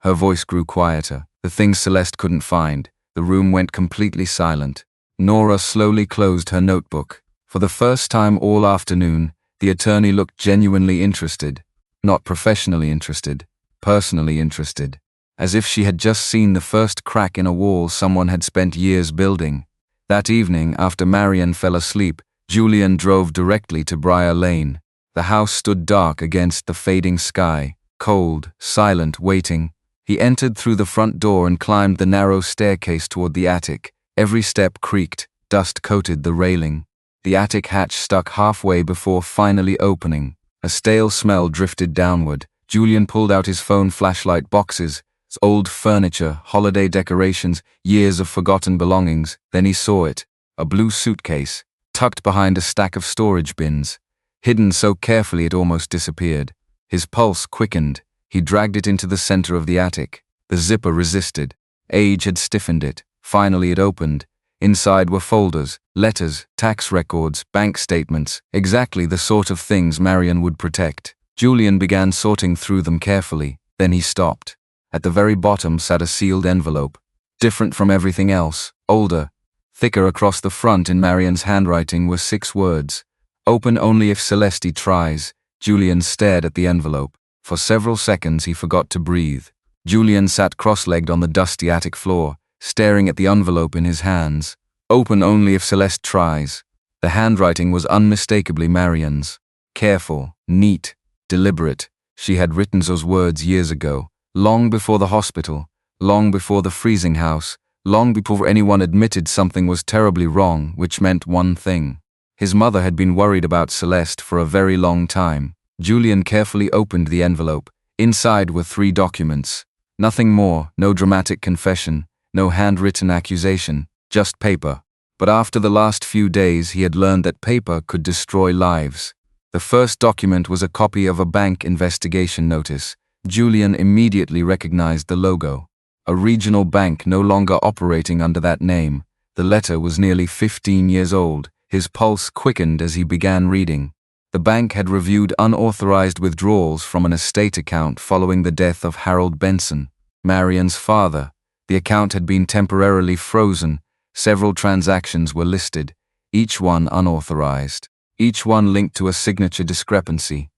Her voice grew quieter. The things Celeste couldn't find. The room went completely silent. Nora slowly closed her notebook. For the first time all afternoon, the attorney looked genuinely interested. Not professionally interested, personally interested. As if she had just seen the first crack in a wall someone had spent years building. That evening, after Marian fell asleep, Julian drove directly to Briar Lane. The house stood dark against the fading sky, cold, silent, waiting. He entered through the front door and climbed the narrow staircase toward the attic. Every step creaked, dust coated the railing. The attic hatch stuck halfway before finally opening. A stale smell drifted downward. Julian pulled out his phone flashlight boxes, old furniture, holiday decorations, years of forgotten belongings. Then he saw it. A blue suitcase, tucked behind a stack of storage bins, hidden so carefully it almost disappeared. His pulse quickened. He dragged it into the center of the attic. The zipper resisted. Age had stiffened it. Finally it opened. Inside were folders, letters, tax records, bank statements, exactly the sort of things Marian would protect. Julian began sorting through them carefully. Then he stopped. At the very bottom sat a sealed envelope. Different from everything else, older. Thicker across the front in Marian's handwriting were 6 words. "Open only if Celeste tries." Julian stared at the envelope. For several seconds he forgot to breathe. Julian sat cross-legged on the dusty attic floor, staring at the envelope in his hands. "Open only if Celeste tries." The handwriting was unmistakably Marian's. Careful, neat, deliberate. She had written those words years ago, long before the hospital, long before the freezing house, long before anyone admitted something was terribly wrong, which meant one thing. His mother had been worried about Celeste for a very long time. Julian carefully opened the envelope. Inside were 3 documents. Nothing more, no dramatic confession, no handwritten accusation, just paper. But after the last few days he had learned that paper could destroy lives. The first document was a copy of a bank investigation notice. Julian immediately recognized the logo. A regional bank no longer operating under that name. The letter was nearly 15 years old. His pulse quickened as he began reading. The bank had reviewed unauthorized withdrawals from an estate account following the death of Harold Benson, Marion's father. The account had been temporarily frozen. Several transactions were listed, each one unauthorized, each one linked to a signature discrepancy.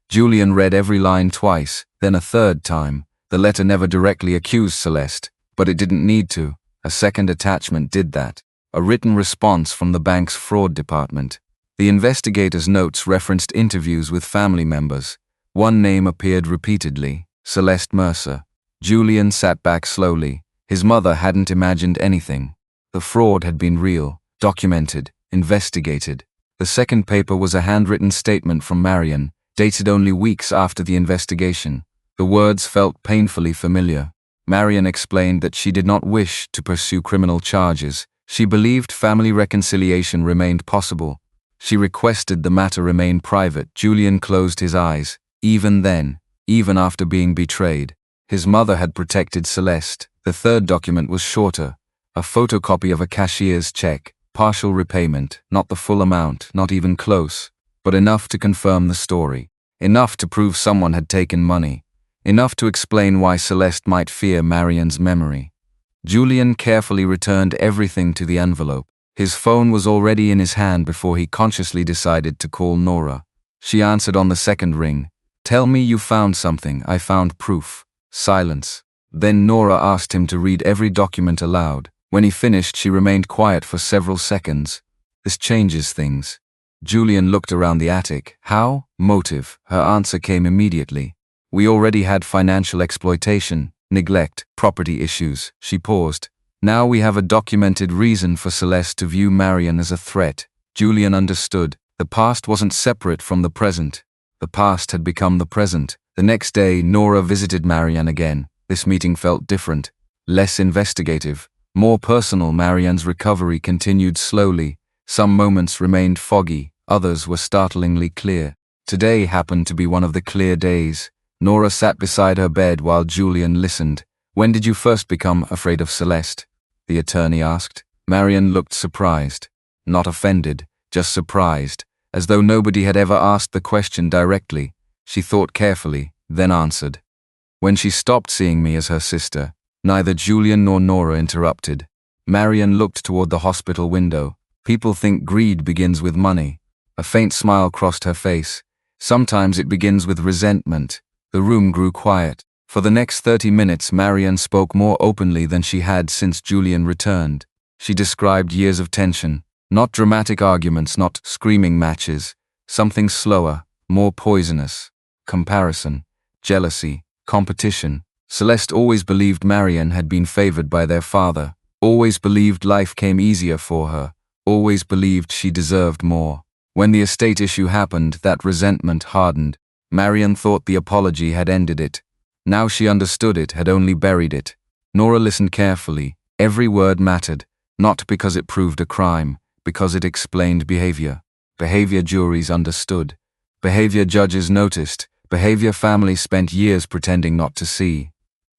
Julian read every line twice, then a third time. The letter never directly accused Celeste, but it didn't need to. A second attachment did that. A written response from the bank's fraud department. The investigator's notes referenced interviews with family members. One name appeared repeatedly, Celeste Mercer. Julian sat back slowly. His mother hadn't imagined anything. The fraud had been real, documented, investigated. The second paper was a handwritten statement from Marion, dated only weeks after the investigation. The words felt painfully familiar. Marion explained that she did not wish to pursue criminal charges. She believed family reconciliation remained possible. She requested the matter remain private. Julian closed his eyes. Even then, even after being betrayed, his mother had protected Celeste. The third document was shorter. A photocopy of a cashier's check, partial repayment, not the full amount, not even close, but enough to confirm the story. Enough to prove someone had taken money. Enough to explain why Celeste might fear Marion's memory. Julian carefully returned everything to the envelope. His phone was already in his hand before he consciously decided to call Nora. She answered on the second ring. "Tell me you found something." "I found proof." Silence. Then Nora asked him to read every document aloud. When he finished, she remained quiet for several seconds. "This changes things." Julian looked around the attic. "How?" "Motive." Her answer came immediately. "We already had financial exploitation, neglect, property issues." She paused. "Now we have a documented reason for Celeste to view Marion as a threat." Julian understood. The past wasn't separate from the present. The past had become the present. The next day, Nora visited Marion again. This meeting felt different. Less investigative. More personal. Marion's recovery continued slowly. Some moments remained foggy, others were startlingly clear. Today happened to be one of the clear days. Nora sat beside her bed while Julian listened. "When did you first become afraid of Celeste?" the attorney asked. Marion looked surprised. Not offended, just surprised, as though nobody had ever asked the question directly. She thought carefully, then answered. "When she stopped seeing me as her sister." Neither Julian nor Nora interrupted. Marion looked toward the hospital window. "People think greed begins with money." A faint smile crossed her face. "Sometimes it begins with resentment." The room grew quiet. For the next 30 minutes, Marion spoke more openly than she had since Julian returned. She described years of tension. Not dramatic arguments, not screaming matches. Something slower, more poisonous. Comparison, jealousy, competition. Celeste always believed Marion had been favored by their father, always believed life came easier for her, always believed she deserved more. When the estate issue happened, that resentment hardened. Marion thought the apology had ended it. Now she understood it had only buried it. Nora listened carefully. Every word mattered, not because it proved a crime, because it explained behavior. Behavior juries understood. Behavior judges noticed. Behavior families spent years pretending not to see.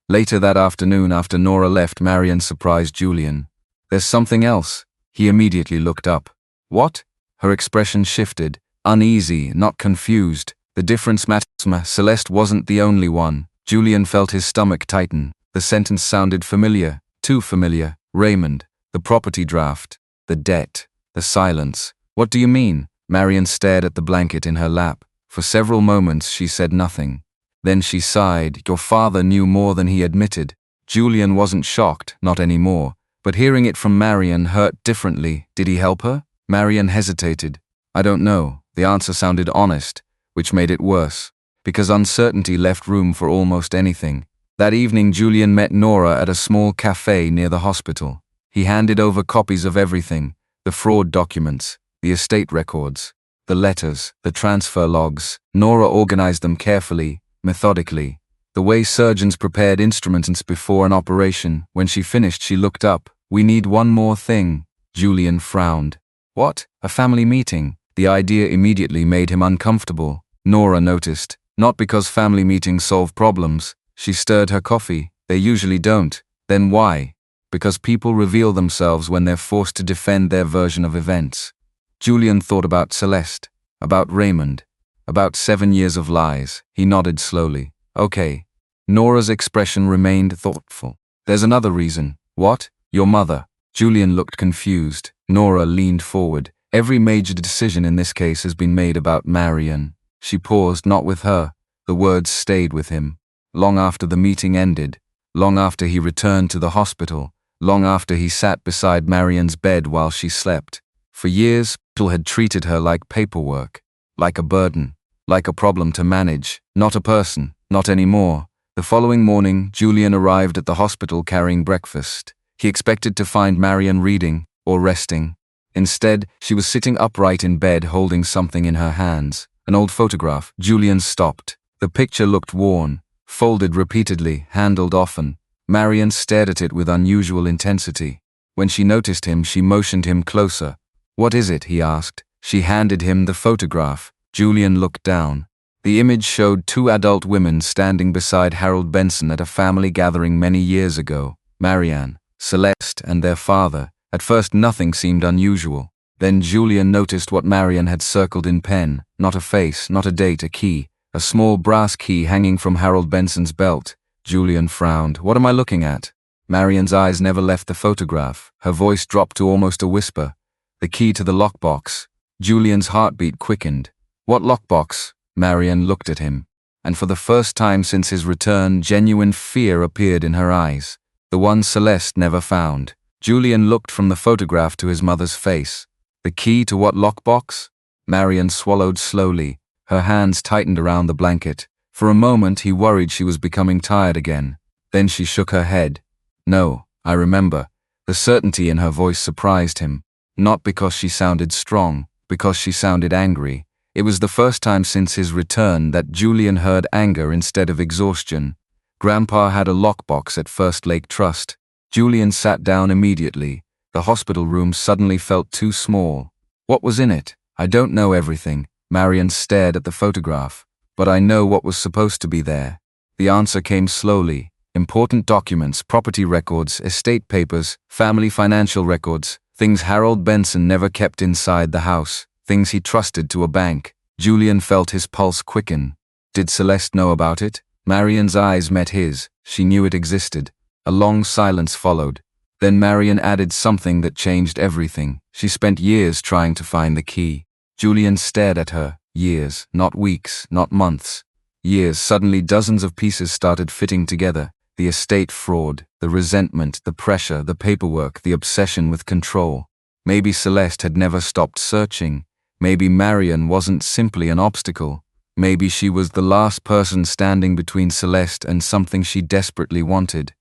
Later that afternoon, after Nora left, Marion surprised Julian. "There's something else." He immediately looked up. "What?" Her expression shifted, uneasy, not confused. The difference mattered. Celeste wasn't the only one. Julian felt his stomach tighten. The sentence sounded familiar, too familiar. Raymond, the property draft, the debt, the silence. "What do you mean?" Marion stared at the blanket in her lap. For several moments she said nothing. Then she sighed. "Your father knew more than he admitted." Julian wasn't shocked, not anymore, but hearing it from Marion hurt differently. Did he help her? Marion hesitated. "I don't know." The answer sounded honest, which made it worse, because uncertainty left room for almost anything. That evening Julian met Nora at a small cafe near the hospital. He handed over copies of everything: the fraud documents, the estate records, the letters, the transfer logs. Nora organized them carefully, methodically, the way surgeons prepared instruments before an operation. When she finished, she looked up. "We need one more thing." Julian frowned. "What? A family meeting?" The idea immediately made him uncomfortable. Nora noticed. Not because family meetings solve problems. She stirred her coffee. They usually don't. Then why? Because people reveal themselves when they're forced to defend their version of events. Julian thought about Celeste, about Raymond, about 7 years of lies. He nodded slowly. "Okay." Nora's expression remained thoughtful. "There's another reason." "What?" "Your mother." Julian looked confused. Nora leaned forward. "Every major decision in this case has been made about Marian." She paused. "Not with her." The words stayed with him. Long after the meeting ended, long after he returned to the hospital, long after he sat beside Marian's bed while she slept. For years, people had treated her like paperwork, like a burden, like a problem to manage, not a person, not anymore. The following morning, Julian arrived at the hospital carrying breakfast. He expected to find Marian reading or resting. Instead, she was sitting upright in bed holding something in her hands. An old photograph. Julian stopped. The picture looked worn, folded repeatedly, handled often. Marian stared at it with unusual intensity. When she noticed him, she motioned him closer. "What is it?" he asked. She handed him the photograph. Julian looked down. The image showed 2 adult women standing beside Harold Benson at a family gathering many years ago. Marianne, Celeste, and their father. At first nothing seemed unusual. Then Julian noticed what Marian had circled in pen. Not a face, not a date, a key. A small brass key hanging from Harold Benson's belt. Julian frowned. "What am I looking at?" Marian's eyes never left the photograph. Her voice dropped to almost a whisper. "The key to the lockbox." Julian's heartbeat quickened. "What lockbox?" Marian looked at him. And for the first time since his return, genuine fear appeared in her eyes. The one Celeste never found. Julian looked from the photograph to his mother's face. "The key to what lockbox?" Marian swallowed slowly. Her hands tightened around the blanket. For a moment he worried she was becoming tired again. Then she shook her head. "No, I remember." The certainty in her voice surprised him. Not because she sounded strong, because she sounded angry. It was the first time since his return that Julian heard anger instead of exhaustion. Grandpa had a lockbox at First Lake Trust. Julian sat down immediately. The hospital room suddenly felt too small. "What was in it?" "I don't know everything." Marian stared at the photograph. "But I know what was supposed to be there." The answer came slowly. Important documents, property records, estate papers, family financial records, things Harold Benson never kept inside the house, things he trusted to a bank. Julian felt his pulse quicken. Did Celeste know about it? Marian's eyes met his. She knew it existed. A long silence followed. Then Marian added something that changed everything. She spent years trying to find the key. Julian stared at her. Years, not weeks, not months. Years. Suddenly dozens of pieces started fitting together. The estate fraud, the resentment, the pressure, the paperwork, the obsession with control. Maybe Celeste had never stopped searching. Maybe Marian wasn't simply an obstacle. Maybe she was the last person standing between Celeste and something she desperately wanted.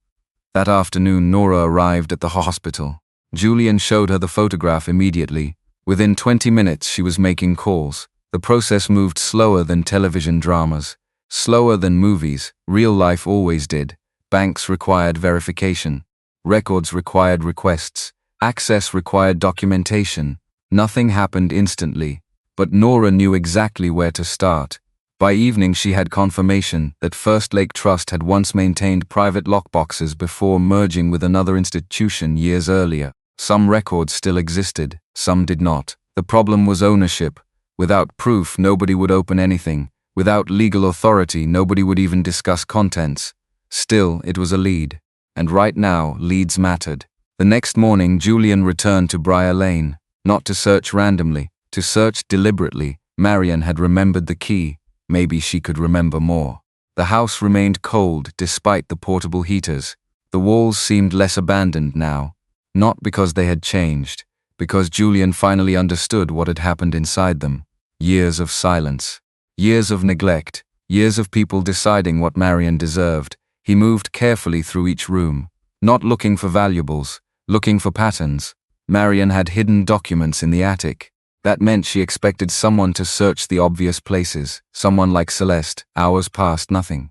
That afternoon, Nora arrived at the hospital. Julian showed her the photograph immediately. Within 20 minutes, she was making calls. The process moved slower than television dramas, slower than movies. Real life always did. Banks required verification. Records required requests. Access required documentation. Nothing happened instantly, but Nora knew exactly where to start. By evening, she had confirmation that First Lake Trust had once maintained private lockboxes before merging with another institution years earlier. Some records still existed, some did not. The problem was ownership. Without proof, nobody would open anything. Without legal authority, nobody would even discuss contents. Still, it was a lead. And right now, leads mattered. The next morning, Julian returned to Briar Lane, not to search randomly, to search deliberately. Marian had remembered the key. Maybe she could remember more. The house remained cold despite the portable heaters. The walls seemed less abandoned now. Not because they had changed, because Julian finally understood what had happened inside them. Years of silence. Years of neglect. Years of people deciding what Marian deserved. He moved carefully through each room, not looking for valuables, looking for patterns. Marian had hidden documents in the attic. That meant she expected someone to search the obvious places, someone like Celeste. Hours passed, nothing.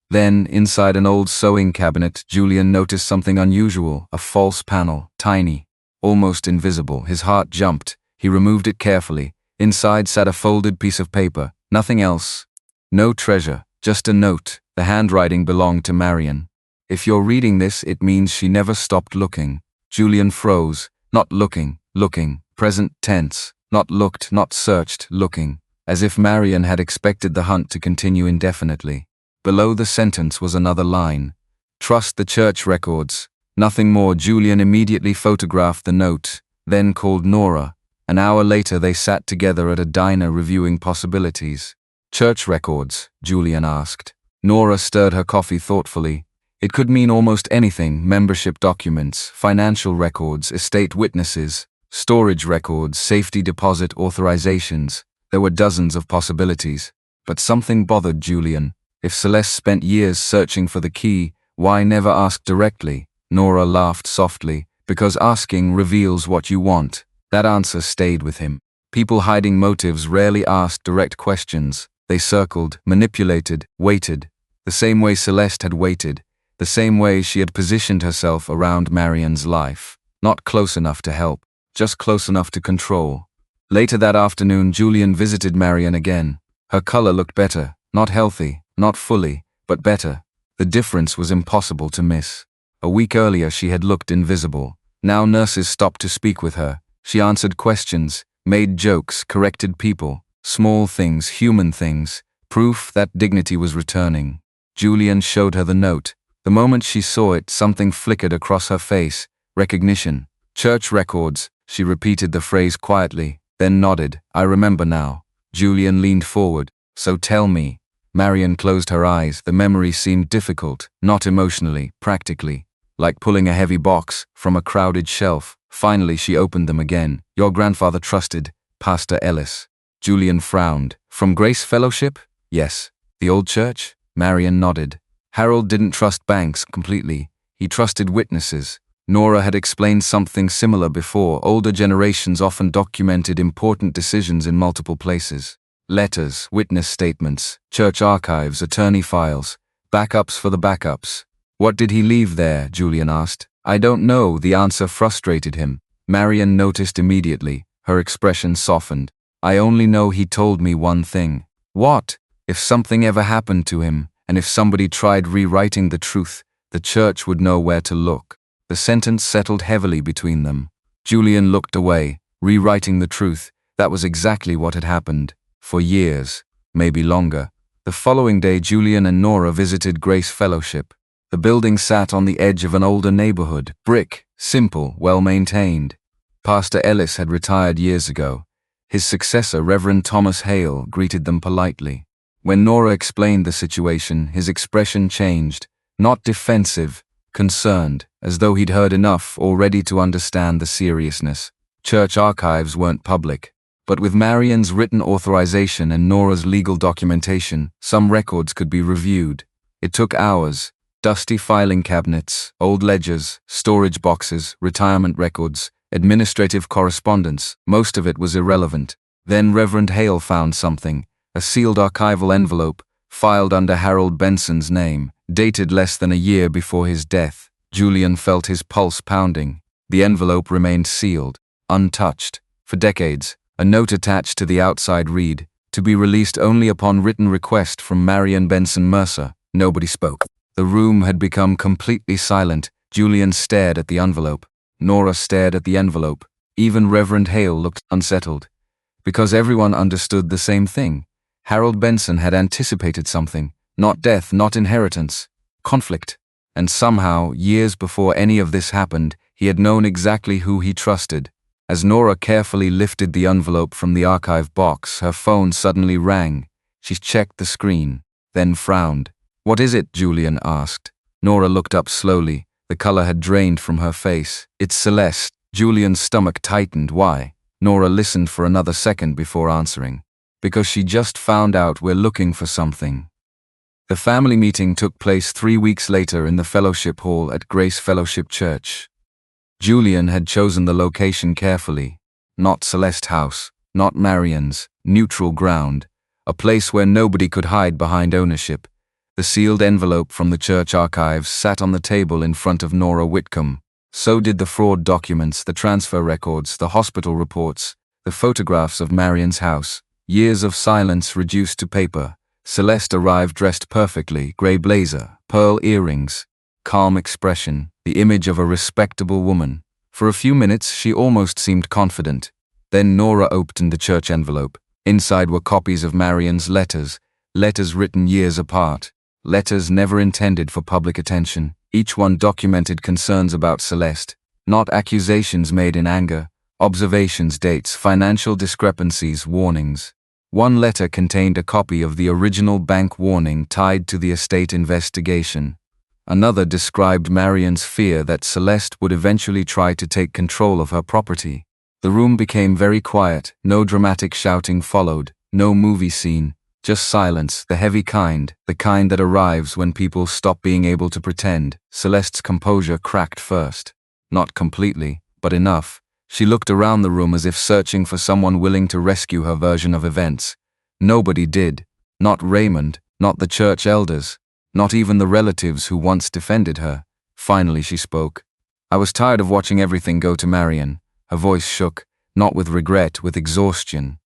Then, inside an old sewing cabinet, Julian noticed something unusual, a false panel, tiny, almost invisible. His heart jumped. He removed it carefully. Inside sat a folded piece of paper, nothing else. No treasure, just a note. The handwriting belonged to Marian. If you're reading this, it means she never stopped looking. Julian froze. Not looking, looking, present tense. Not looked, not searched, looking. As if Marian had expected the hunt to continue indefinitely. Below the sentence was another line. Trust the church records. Nothing more. Julian immediately photographed the note, then called Nora. An hour later they sat together at a diner reviewing possibilities. Church records? Julian asked. Nora stirred her coffee thoughtfully. It could mean almost anything: membership documents, financial records, estate witnesses, storage records, safety deposit authorizations. There were dozens of possibilities. But something bothered Julian. If Celeste spent years searching for the key, why never ask directly? Nora laughed softly. Because asking reveals what you want. That answer stayed with him. People hiding motives rarely asked direct questions. They circled, manipulated, waited. The same way Celeste had waited. The same way she had positioned herself around Marian's life. Not close enough to help, just close enough to control. Later that afternoon, Julian visited Marian again. Her color looked better, not healthy, not fully, but better. The difference was impossible to miss. A week earlier she had looked invisible. Now nurses stopped to speak with her. She answered questions, made jokes, corrected people. Small things, human things. Proof that dignity was returning. Julian showed her the note. The moment she saw it, something flickered across her face. Recognition. Church records. She repeated the phrase quietly, then nodded. I remember now. Julian leaned forward. So tell me. Marian closed her eyes. The memory seemed difficult, not emotionally, practically. Like pulling a heavy box from a crowded shelf. Finally she opened them again. Your grandfather trusted Pastor Ellis. Julian frowned. From Grace Fellowship? Yes. The old church? Marian nodded. Harold didn't trust banks completely. He trusted witnesses. Nora had explained something similar before. Older generations often documented important decisions in multiple places. Letters, witness statements, church archives, attorney files, backups for the backups. What did he leave there? Julian asked. I don't know. The answer frustrated him. Marian noticed immediately. Her expression softened. I only know he told me one thing. What? If something ever happened to him, and if somebody tried rewriting the truth, the church would know where to look. The sentence settled heavily between them. Julian looked away. Rewriting the truth. That was exactly what had happened. For years. Maybe longer. The following day Julian and Nora visited Grace Fellowship. The building sat on the edge of an older neighborhood. Brick. Simple. Well-maintained. Pastor Ellis had retired years ago. His successor, Reverend Thomas Hale, greeted them politely. When Nora explained the situation, his expression changed. Not defensive, concerned, as though he'd heard enough already to understand the seriousness. Church archives weren't public. But with Marian's written authorization and Nora's legal documentation, some records could be reviewed. It took hours. Dusty filing cabinets, old ledgers, storage boxes, retirement records, administrative correspondence. Most of it was irrelevant. Then Reverend Hale found something. A sealed archival envelope, filed under Harold Benson's name, dated less than a year before his death. Julian felt his pulse pounding. The envelope remained sealed, untouched. For decades, a note attached to the outside read, to be released only upon written request from Marian Benson Mercer. Nobody spoke. The room had become completely silent. Julian stared at the envelope. Nora stared at the envelope. Even Reverend Hale looked unsettled. Because everyone understood the same thing. Harold Benson had anticipated something. Not death, not inheritance. Conflict. And somehow, years before any of this happened, he had known exactly who he trusted. As Nora carefully lifted the envelope from the archive box, her phone suddenly rang. She checked the screen, then frowned. What is it? Julian asked. Nora looked up slowly. The color had drained from her face. It's Celeste. Julian's stomach tightened. Why? Nora listened for another second before answering. Because she just found out we're looking for something. The family meeting took place 3 weeks later in the fellowship hall at Grace Fellowship Church. Julian had chosen the location carefully. Not Celeste's house, not Marian's, neutral ground, a place where nobody could hide behind ownership. The sealed envelope from the church archives sat on the table in front of Nora Whitcomb. So did the fraud documents, the transfer records, the hospital reports, the photographs of Marian's house. Years of silence reduced to paper. Celeste arrived dressed perfectly, grey blazer, pearl earrings, calm expression, the image of a respectable woman. For a few minutes she almost seemed confident. Then Nora opened the church envelope. Inside were copies of Marian's letters written years apart, letters never intended for public attention. Each one documented concerns about Celeste, not accusations made in anger, observations, dates, financial discrepancies, warnings. One letter contained a copy of the original bank warning tied to the estate investigation. Another described Marian's fear that Celeste would eventually try to take control of her property. The room became very quiet, no dramatic shouting followed, no movie scene, just silence, the heavy kind, the kind that arrives when people stop being able to pretend. Celeste's composure cracked first. Not completely, but enough. She looked around the room as if searching for someone willing to rescue her version of events. Nobody did. Not Raymond, not the church elders, not even the relatives who once defended her. Finally she spoke. "I was tired of watching everything go to Marian." Her voice shook, not with regret, with exhaustion.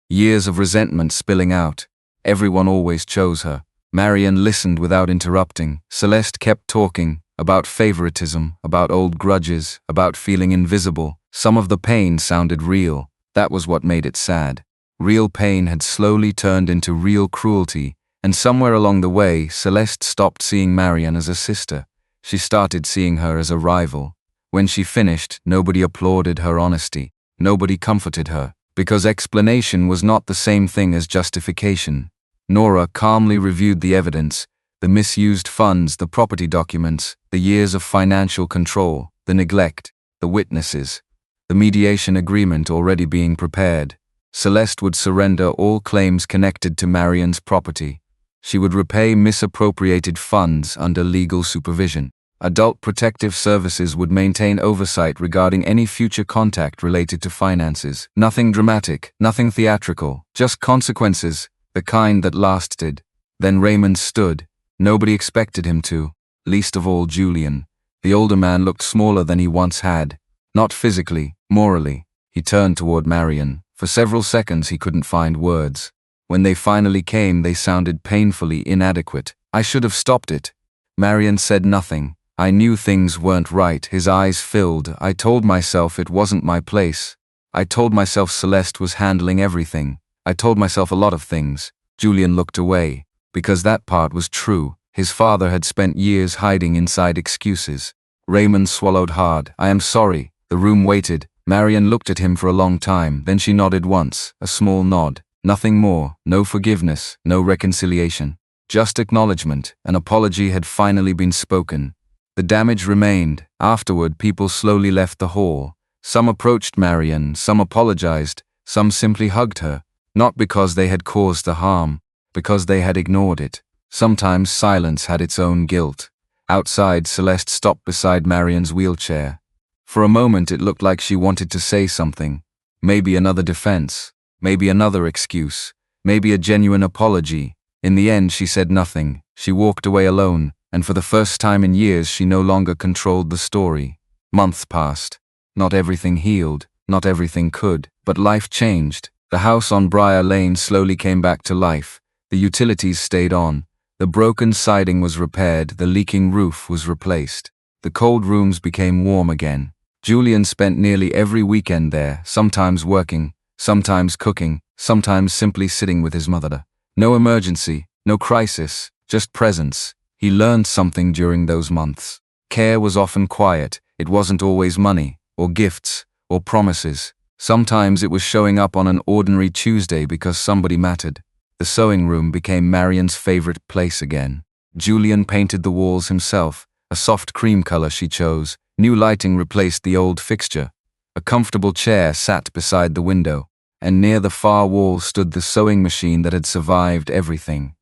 Years of resentment spilling out. Everyone always chose her. Marian listened without interrupting. Celeste kept talking, about favoritism, about old grudges, about feeling invisible. Some of the pain sounded real. That was what made it sad. Real pain had slowly turned into real cruelty, and somewhere along the way, Celeste stopped seeing Marian as a sister. She started seeing her as a rival. When she finished, nobody applauded her honesty. Nobody comforted her, because explanation was not the same thing as justification. Nora calmly reviewed the evidence, the misused funds, the property documents, the years of financial control, the neglect, the witnesses, the mediation agreement already being prepared. Celeste would surrender all claims connected to Marian's property. She would repay misappropriated funds under legal supervision. Adult Protective Services would maintain oversight regarding any future contact related to finances. Nothing dramatic, nothing theatrical, just consequences, the kind that lasted. Then Raymond stood. Nobody expected him to, least of all Julian. The older man looked smaller than he once had. Not physically, morally. He turned toward Marian. For several seconds he couldn't find words. When they finally came, they sounded painfully inadequate. "I should have stopped it." Marian said nothing. "I knew things weren't right." His eyes filled. "I told myself it wasn't my place. I told myself Celeste was handling everything. I told myself a lot of things." Julian looked away, because that part was true. His father had spent years hiding inside excuses. Raymond swallowed hard. "I am sorry." The room waited. Marian looked at him for a long time, then she nodded once, a small nod. Nothing more, no forgiveness, no reconciliation. Just acknowledgement. An apology had finally been spoken. The damage remained. Afterward, people slowly left the hall. Some approached Marian, some apologized, some simply hugged her. Not because they had caused the harm, because they had ignored it. Sometimes silence had its own guilt. Outside, Celeste stopped beside Marian's wheelchair. For a moment it looked like she wanted to say something. Maybe another defense, maybe another excuse, maybe a genuine apology. In the end she said nothing. She walked away alone, and for the first time in years she no longer controlled the story. Months passed. Not everything healed, not everything could, but life changed. The house on Briar Lane slowly came back to life. The utilities stayed on. The broken siding was repaired, the leaking roof was replaced. The cold rooms became warm again. Julian spent nearly every weekend there, sometimes working, sometimes cooking, sometimes simply sitting with his mother. No emergency, no crisis, just presence. He learned something during those months. Care was often quiet. It wasn't always money, or gifts, or promises. Sometimes it was showing up on an ordinary Tuesday because somebody mattered. The sewing room became Marian's favorite place again. Julian painted the walls himself, a soft cream color she chose. New lighting replaced the old fixture. A comfortable chair sat beside the window, and near the far wall stood the sewing machine that had survived everything.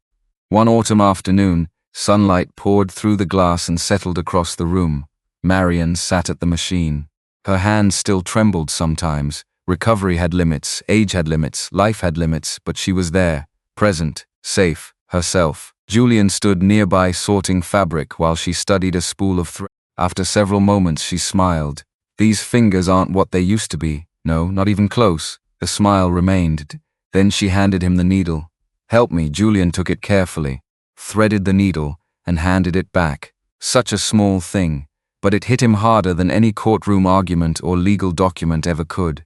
One autumn afternoon, sunlight poured through the glass and settled across the room. Marian sat at the machine. Her hands still trembled sometimes. Recovery had limits, age had limits, life had limits, but she was there, present, safe, herself. Julian stood nearby sorting fabric while she studied a spool of thread. After several moments she smiled. These fingers aren't what they used to be. No, not even close. The smile remained. Then she handed him the needle. Help me. Julian took it carefully, threaded the needle, and handed it back. Such a small thing, but it hit him harder than any courtroom argument or legal document ever could.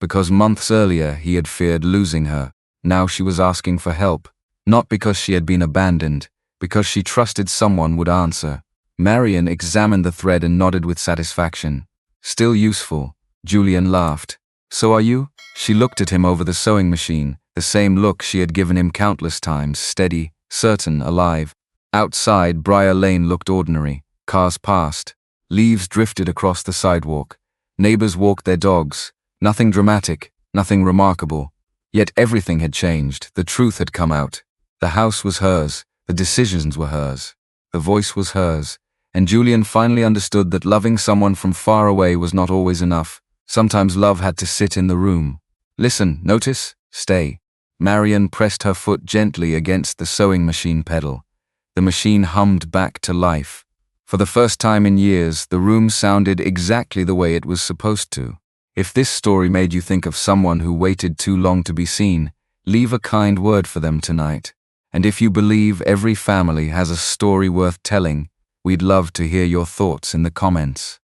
Because months earlier he had feared losing her. Now she was asking for help. Not because she had been abandoned, because she trusted someone would answer. Marian examined the thread and nodded with satisfaction. Still useful. Julian laughed. So are you? She looked at him over the sewing machine, the same look she had given him countless times, steady, certain, alive. Outside, Briar Lane looked ordinary. Cars passed. Leaves drifted across the sidewalk. Neighbors walked their dogs. Nothing dramatic, nothing remarkable. Yet everything had changed. The truth had come out. The house was hers. The decisions were hers. The voice was hers. And Julian finally understood that loving someone from far away was not always enough. Sometimes love had to sit in the room. Listen, notice, stay. Marian pressed her foot gently against the sewing machine pedal. The machine hummed back to life. For the first time in years, the room sounded exactly the way it was supposed to. If this story made you think of someone who waited too long to be seen, leave a kind word for them tonight. And if you believe every family has a story worth telling, we'd love to hear your thoughts in the comments.